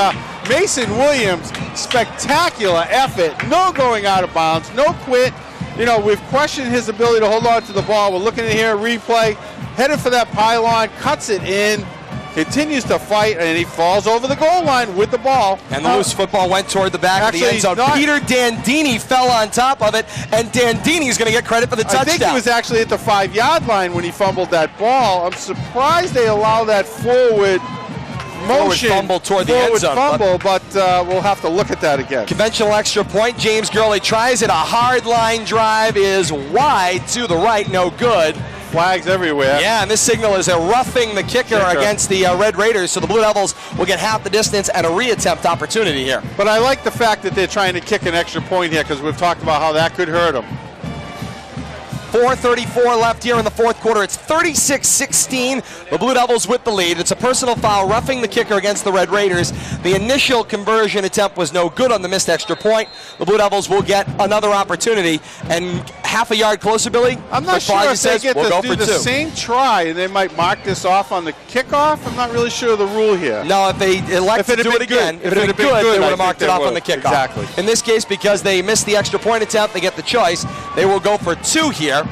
Mason Williams, spectacular effort. No going out of bounds, no quit. You know, we've questioned his ability to hold on to the ball. We're looking at here, replay. Headed for that pylon, cuts it in, continues to fight, and he falls over the goal line with the ball. And the loose football went toward the back of the end zone. Peter Dandini fell on top of it, and Dandini's going to get credit for the touchdown. I think he was actually at the 5-yard line when he fumbled that ball. I'm surprised they allow that forward motion. Fumble toward the end zone. But we'll have to look at that again. Conventional extra point. James Gurley tries it. A hard line drive is wide to the right. No good. Flags everywhere. Yeah, and this signal is a roughing the kicker against the Red Raiders, so the Blue Devils will get half the distance and a reattempt opportunity here. But I like the fact that they're trying to kick an extra point here because we've talked about how that could hurt them. 4:34 left here in the fourth quarter. It's 36-16. The Blue Devils with the lead. It's a personal foul, roughing the kicker against the Red Raiders. The initial conversion attempt was no good on the missed extra point. The Blue Devils will get another opportunity. And half a yard closer, Billy? I'm not sure if they get to do the same try, and they might mark this off on the kickoff. I'm not really sure of the rule here. No, if they elect to do it again, if it had been good, they would have marked it off on the kickoff. Exactly. In this case, because they missed the extra point attempt, they get the choice. They will go for 2 here.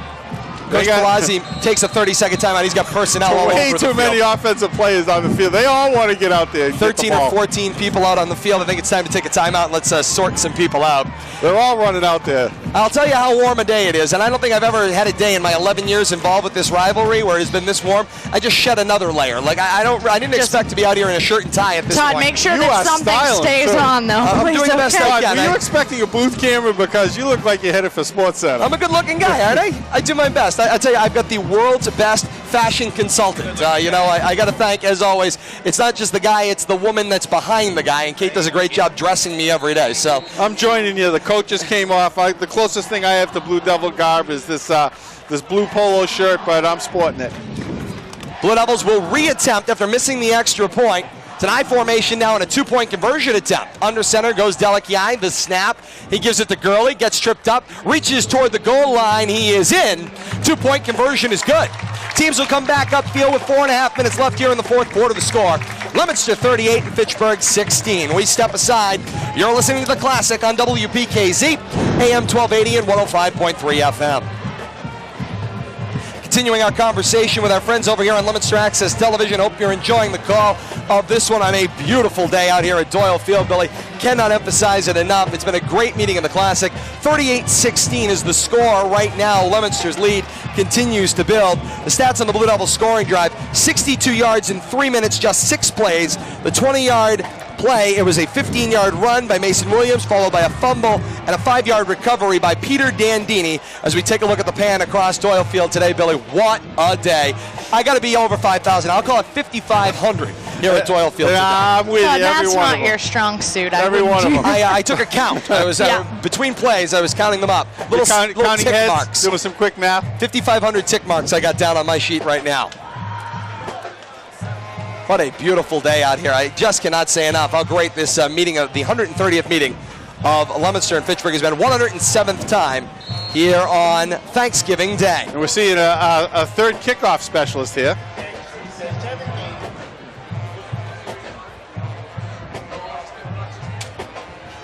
Coach Palazzi takes a 30-second timeout. He's got personnel all over the field. Way too many offensive players on the field. They all want to get out there and 13 or 14 people out on the field. I think it's time to take a timeout and let's sort some people out. They're all running out there. I'll tell you how warm a day it is, and I don't think I've ever had a day in my 11 years involved with this rivalry where it's been this warm. I just shed another layer. Like I didn't expect to be out here in a shirt and tie at this point. Todd, make sure that something stays on, though. I'm doing the best I can. Were you expecting a booth camera because you look like you're headed for Sports Center? I'm a good-looking guy, aren't I? I do my best. I tell you, I've got the world's best fashion consultant. I got to thank, as always, it's not just the guy, it's the woman that's behind the guy, and Kate does a great job dressing me every day. So I'm joining you. The coat just came off. The closest thing I have to Blue Devil garb is this blue polo shirt, but I'm sporting it. Blue Devils will reattempt after missing the extra point. It's an I formation now in a 2-point conversion attempt. Under center goes Delakiai, the snap. He gives it to Gurley, gets tripped up, reaches toward the goal line. He is in. 2-point conversion is good. Teams will come back upfield with 4.5 minutes left here in the fourth quarter. The score, Leominster 38 and Fitchburg 16. We step aside. You're listening to The Classic on WPKZ, AM 1280 and 105.3 FM. Continuing our conversation with our friends over here on Leominster Access Television. Hope you're enjoying the call of this one on a beautiful day out here at Doyle Field, Billy. Cannot emphasize it enough. It's been a great meeting in the Classic. 38-16 is the score right now. Leominster's lead continues to build. The stats on the Blue Devils scoring drive, 62 yards in 3 minutes, just 6 plays. The 20-yard play, it was a 15-yard run by Mason Williams, followed by a fumble and a 5-yard recovery by Peter Dandini. As we take a look at the pan across Doyle Field today, Billy, what a day. I got to be over 5,000. I'll call it 5,500 here at Doyle Field today. I'm with you, every that's one not of them. your strong suit. Every one of them. I took a count. I was between plays. I was counting them up. Little counting tick heads, marks. doing some quick math. 5,500 tick marks I got down on my sheet right now. What a beautiful day out here. I just cannot say enough how great this meeting of the 130th meeting of Leominster and Fitchburg has been. 107th time here on Thanksgiving Day. And we're seeing a third kickoff specialist here.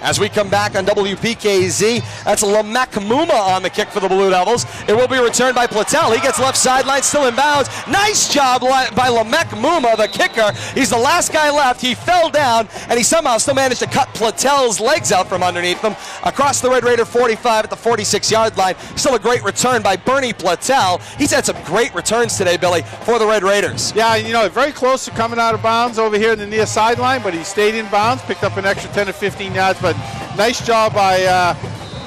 As we come back on WPKZ, that's Lamek Muma on the kick for the Blue Devils. It will be returned by Platel. He gets left sideline, still in bounds. Nice job by Lamek Muma, the kicker. He's the last guy left. He fell down, and he somehow still managed to cut Platel's legs out from underneath him. Across the Red Raider 45 at the 46-yard line. Still a great return by Bernie Platel. He's had some great returns today, Billy, for the Red Raiders. Yeah, very close to coming out of bounds over here in the near sideline, but he stayed in bounds, picked up an extra 10 to 15 yards, but nice job by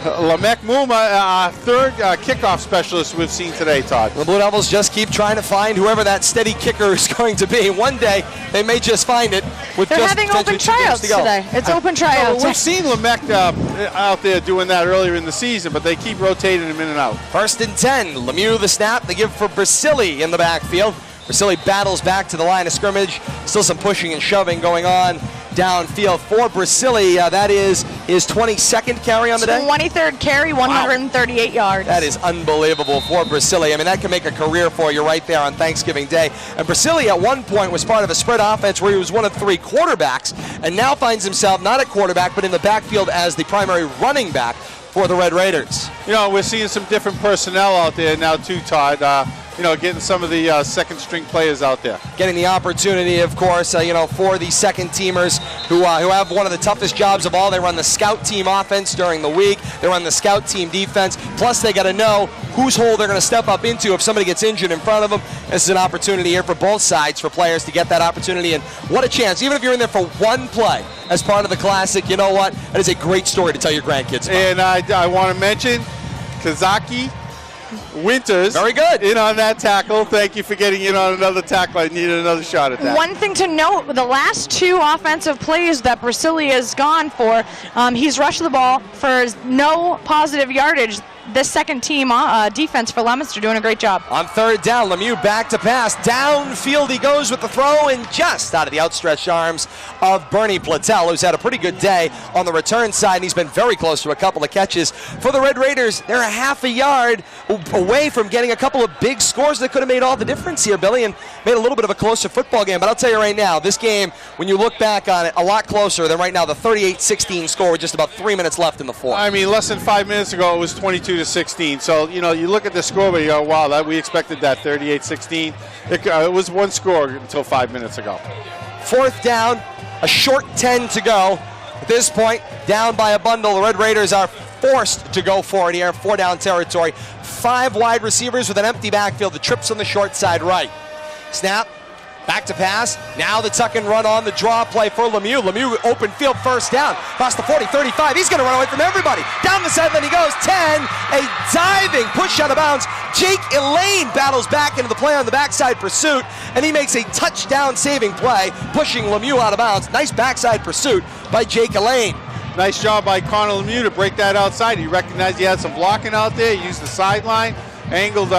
Lamek Muma, third kickoff specialist we've seen today, Todd. The Blue Devils just keep trying to find whoever that steady kicker is going to be. One day, they may just find it. They're having open tryouts today. It's open tryouts. We've seen Lamek out there doing that earlier in the season, but they keep rotating him in and out. 1st and 10. Lemieux the snap. They give for Brasili in the backfield. Brasili battles back to the line of scrimmage. Still some pushing and shoving going on downfield for Brasili. That is his 22nd carry on the day. 23rd carry, 138 yards. That is unbelievable for Brasili. I mean, that can make a career for you right there on Thanksgiving Day. And Brasili at one point was part of a spread offense where he was one of 3 quarterbacks, and now finds himself not at quarterback but in the backfield as the primary running back for the Red Raiders. We're seeing some different personnel out there now too, Todd. Getting some of the second-string players out there. Getting the opportunity, of course, for the second-teamers who have one of the toughest jobs of all. They run the scout team offense during the week. They run the scout team defense. Plus, they got to know whose hole they're going to step up into if somebody gets injured in front of them. This is an opportunity here for both sides for players to get that opportunity. And what a chance. Even if you're in there for one play as part of the Classic, you know what? That is a great story to tell your grandkids about. And I want to mention Kazaki Winters, very good, in on that tackle. Thank you for getting in on another tackle. I needed another shot at that. One thing to note, the last 2 offensive plays that Brasili has gone for, he's rushed the ball for no positive yardage. This second team defense for Leominster doing a great job. On 3rd down, Lemieux back to pass. Downfield he goes with the throw, and just out of the outstretched arms of Bernie Platel, who's had a pretty good day on the return side, and he's been very close to a couple of catches. For the Red Raiders, they're a half a yard away from getting a couple of big scores that could have made all the difference here, Billy, and made a little bit of a closer football game. But I'll tell you right now, this game, when you look back on it, a lot closer than right now the 38-16 score with just about 3 minutes left in the fourth. I mean, less than 5 minutes ago, it was 22-16. 42-16. So, you know, you look at the score, but you go, wow, we expected that 38-16. It was one score until 5 minutes ago. 4th down, a short 10 to go. At this point, down by a bundle. The Red Raiders are forced to go for it here, 4-down territory. 5 wide receivers with an empty backfield. The trips on the short side right. Snap. Back to pass. Now the tuck and run on the draw play for Lemieux. Lemieux open field, 1st down. Past the 40, 35. He's going to run away from everybody. Down the sideline he goes. 10. A diving push out of bounds. Jake Elaine battles back into the play on the backside pursuit, and he makes a touchdown saving play, pushing Lemieux out of bounds. Nice backside pursuit by Jake Elaine. Nice job by Connor Lemieux to break that outside. He recognized he had some blocking out there. He used the sideline, angled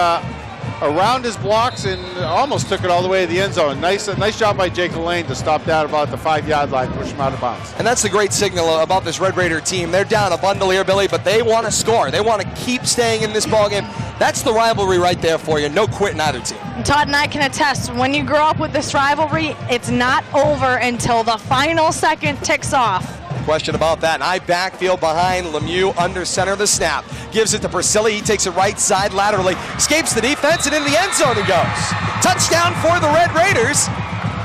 around his blocks, and almost took it all the way to the end zone. Nice job by Jake Lane to stop that about the 5-yard line, push him out of bounds. And that's the great signal about this Red Raider team. They're down a bundle here, Billy, but they want to score. They want to keep staying in this ballgame. That's the rivalry right there for you. No quitting either team. Todd and I can attest, when you grow up with this rivalry, it's not over until the final second ticks off. Question about that. And I backfield behind Lemieux under center of the snap. Gives it to Priscilla. He takes it right side laterally. Escapes the defense and into the end zone he goes. Touchdown for the Red Raiders.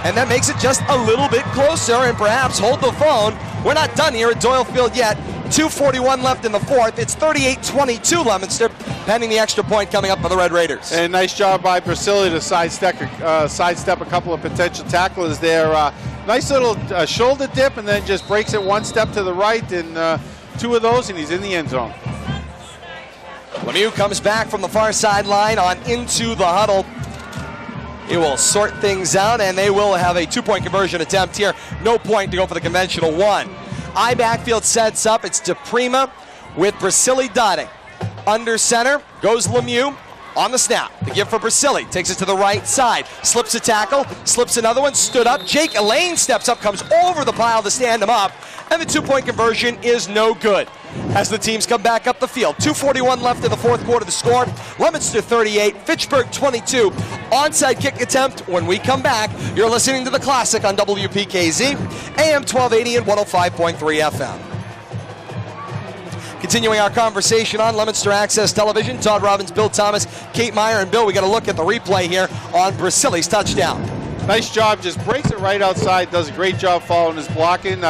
And that makes it just a little bit closer, and perhaps hold the phone. We're not done here at Doyle Field yet. 2:41 left in the 4th. It's 38-22 Leominster, pending the extra point coming up for the Red Raiders. And nice job by Priscilla to sidestep a couple of potential tacklers there. Nice little shoulder dip, and then just breaks it one step to the right, and 2 of those, and he's in the end zone. Lemieux comes back from the far sideline on into the huddle. He will sort things out, and they will have a 2-point conversion attempt here. No point to go for the conventional 1. I backfield sets up. It's DePrima with Brasili dotting. Under center goes Lemieux. On the snap, the give for Brasili, takes it to the right side, slips a tackle, slips another one, stood up. Jake Elaine steps up, comes over the pile to stand him up, and the 2-point conversion is no good as the teams come back up the field. 2:41 left in the 4th quarter. The score, Leominster 38, Fitchburg 22. Onside kick attempt when we come back. You're listening to The Classic on WPKZ, AM 1280 and 105.3 FM. Continuing our conversation on Leominster Access Television, Todd Robbins, Bill Thomas, Kate Meyer, and Bill, we got to look at the replay here on Brasili's touchdown. Nice job, just breaks it right outside, does a great job following his blocking,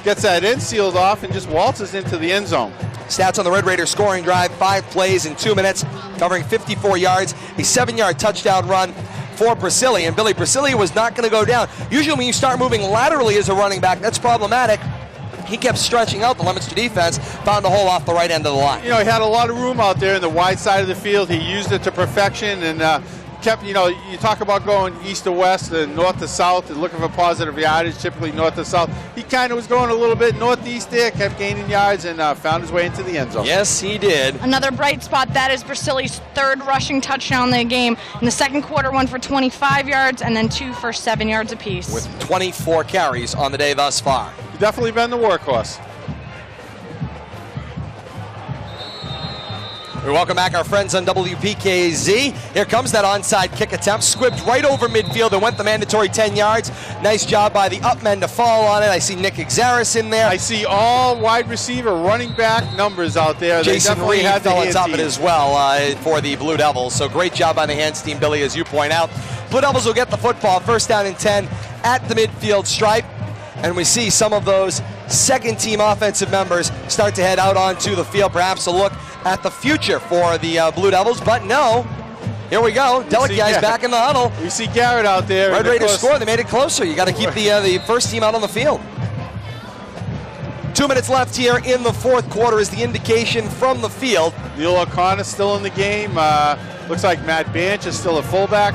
gets that end sealed off, and just waltzes into the end zone. Stats on the Red Raiders scoring drive, 5 plays in 2 minutes, covering 54 yards, a 7-yard touchdown run for Brasili. And Billy, Brasili was not going to go down. Usually when you start moving laterally as a running back, that's problematic. He kept stretching out. The Leominster defense found a hole off the right end of the line. You know, he had a lot of room out there in the wide side of the field. He used it to perfection, and kept, you know, you talk about going east to west and north to south and looking for positive yardage, typically north to south. He kind of was going a little bit northeast there, kept gaining yards, and found his way into the end zone. Yes, he did. Another bright spot, that is Brasili's 3rd rushing touchdown in the game. In the 2nd quarter, 1 for 25 yards, and then 2 for 7 yards apiece. With 24 carries on the day thus far. He's definitely been the workhorse. We welcome back our friends on WPKZ. Here comes that onside kick attempt. Squibbed right over midfield and went the mandatory 10 yards. Nice job by the up men to fall on it. I see Nick Exaris in there. I see all wide receiver, running back numbers out there. Jason Reed fell on top of it as well for the Blue Devils. So great job by the hands team, Billy, as you point out. Blue Devils will get the football, 1st down and 10 at the midfield stripe. And we see some of those second-team offensive members start to head out onto the field, perhaps a look at the future for the Blue Devils. But no, here we go. Delic guys back in the huddle. We see Garrett out there. Red Raiders score. They made it closer. You got to keep the first team out on the field. 2 minutes left here in the 4th quarter is the indication from the field. Neil O'Connor still in the game. Looks like Matt Banch is still a fullback.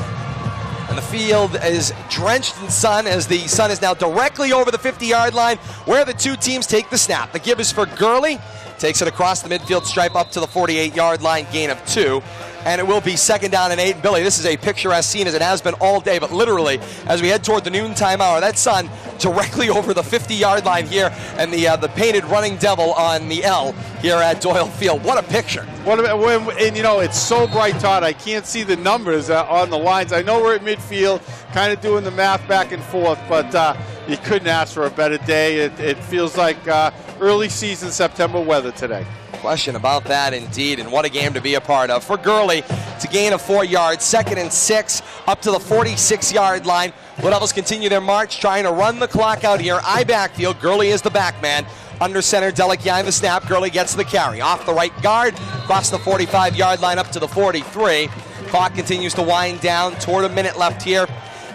And the field is drenched in sun as the sun is now directly over the 50-yard line where the 2 teams take the snap. The give is for Gurley. Takes it across the midfield stripe up to the 48-yard line, gain of 2. And it will be 2nd down and 8. Billy, this is a picturesque scene as it has been all day, but literally as we head toward the noontime hour, that sun directly over the 50-yard line here, and the painted running devil on the L here at Doyle Field. What a picture. And you know, it's so bright, Todd, I can't see the numbers on the lines. I know we're at midfield, kind of doing the math back and forth, but you couldn't ask for a better day. It feels like early season September weather today. question about that, indeed, and what a game to be a part of. For Gurley, it's a gain of 4 yards, 2nd and 6, up to the 46-yard line. Blue Devils continue their march, trying to run the clock out here. I backfield. Gurley is the back man. Under center, Delikiai the snap. Gurley gets the carry. Off the right guard, across the 45-yard line up to the 43. Clock continues to wind down toward a minute left here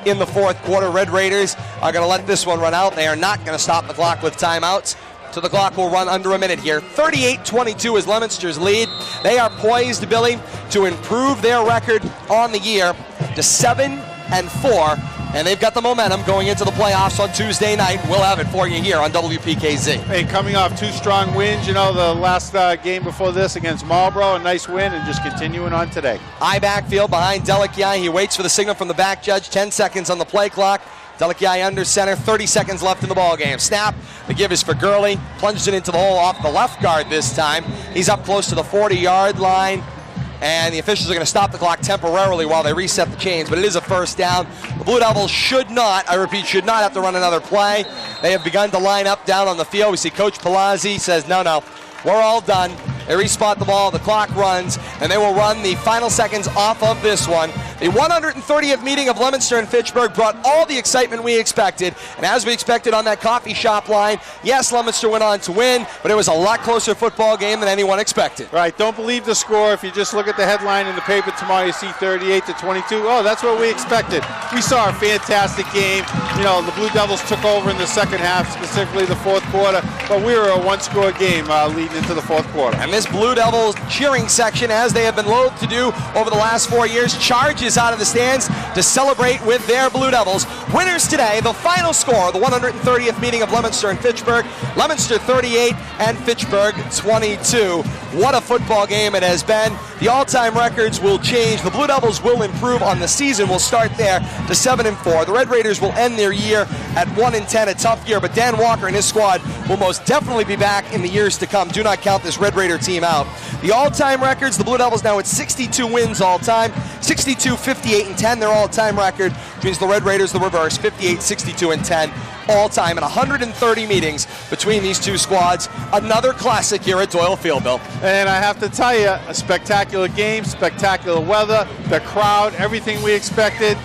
in the fourth quarter. Red Raiders are going to let this one run out. They are not going to stop the clock with timeouts. So the clock will run under a minute here. 38-22 is Leominster's lead. They are poised, Billy, to improve their record on the year to 7-4. And they've got the momentum going into the playoffs on Tuesday night. We'll have it for you here on WPKZ. Hey, coming off 2 strong wins, the last game before this against Marlboro, a nice win, and just continuing on today. I backfield behind Delikiai. He waits for the signal from the back judge. 10 seconds on the play clock. Delikiai under center, 30 seconds left in the ball game. Snap, the give is for Gurley. Plunged it into the hole off the left guard this time. He's up close to the 40-yard line. And the officials are going to stop the clock temporarily while they reset the chains, but it is a first down. The Blue Devils should not, I repeat, should not have to run another play. They have begun to line up down on the field. We see Coach Palazzi says, no, we're all done. They respot the ball, the clock runs, and they will run the final seconds off of this one. The 130th meeting of Leominster and Fitchburg brought all the excitement we expected, and as we expected on that coffee shop line, yes, Leominster went on to win, but it was a lot closer football game than anyone expected. Right, don't believe the score. If you just look at the headline in the paper tomorrow, you see 38-22. Oh, that's what we expected. We saw a fantastic game. The Blue Devils took over in the second half, specifically the fourth quarter, but we were a one-score game leading into the fourth quarter. And this Blue Devils cheering section, as they have been loath to do over the last 4 years, charges out of the stands to celebrate with their Blue Devils. Winners today, the final score, the 130th meeting of Leominster and Fitchburg. Leominster 38 and Fitchburg 22. What a football game it has been. The all-time records will change. The Blue Devils will improve on the season. We'll start there to 7-4. The Red Raiders will end their year at 1-10, a tough year, but Dan Walker and his squad will most definitely be back in the years to come. Do not count this Red Raider team out. The all-time records, the Blue Devils now at 62 wins all-time, 62, 58, and 10, their all-time record, which means the Red Raiders the reverse, 58, 62, and 10 all-time, and 130 meetings between these two squads. Another classic here at Doyle Field, Bill. And I have to tell you, a spectacular game, spectacular weather, the crowd, everything we expected.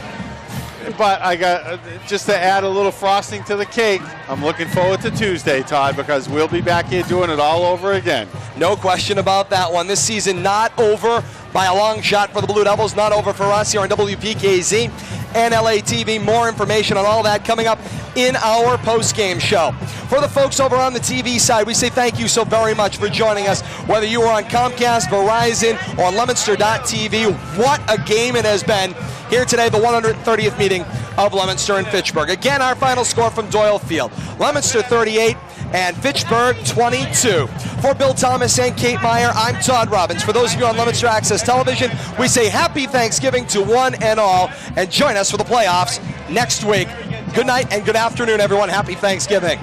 But I got just to add a little frosting to the cake. I'm looking forward to Tuesday, Todd, because we'll be back here doing it all over again. No question about that one. This season not over by a long shot for the Blue Devils, not over for us here on WPKZ and LA TV. More information on all that coming up in our post-game show. For the folks over on the TV side, we say thank you so very much for joining us, whether you were on Comcast, Verizon, or on Leominster.tv. What a game it has been here today, the 130th meeting of Leominster and Fitchburg. Again, our final score from Doyle Field. Leominster 38 and Fitchburg 22. For Bill Thomas and Kate Meyer, I'm Todd Robbins. For those of you on Leominster Access Television, we say happy Thanksgiving to one and all, and join us for the playoffs next week. Good night and good afternoon, everyone. Happy Thanksgiving.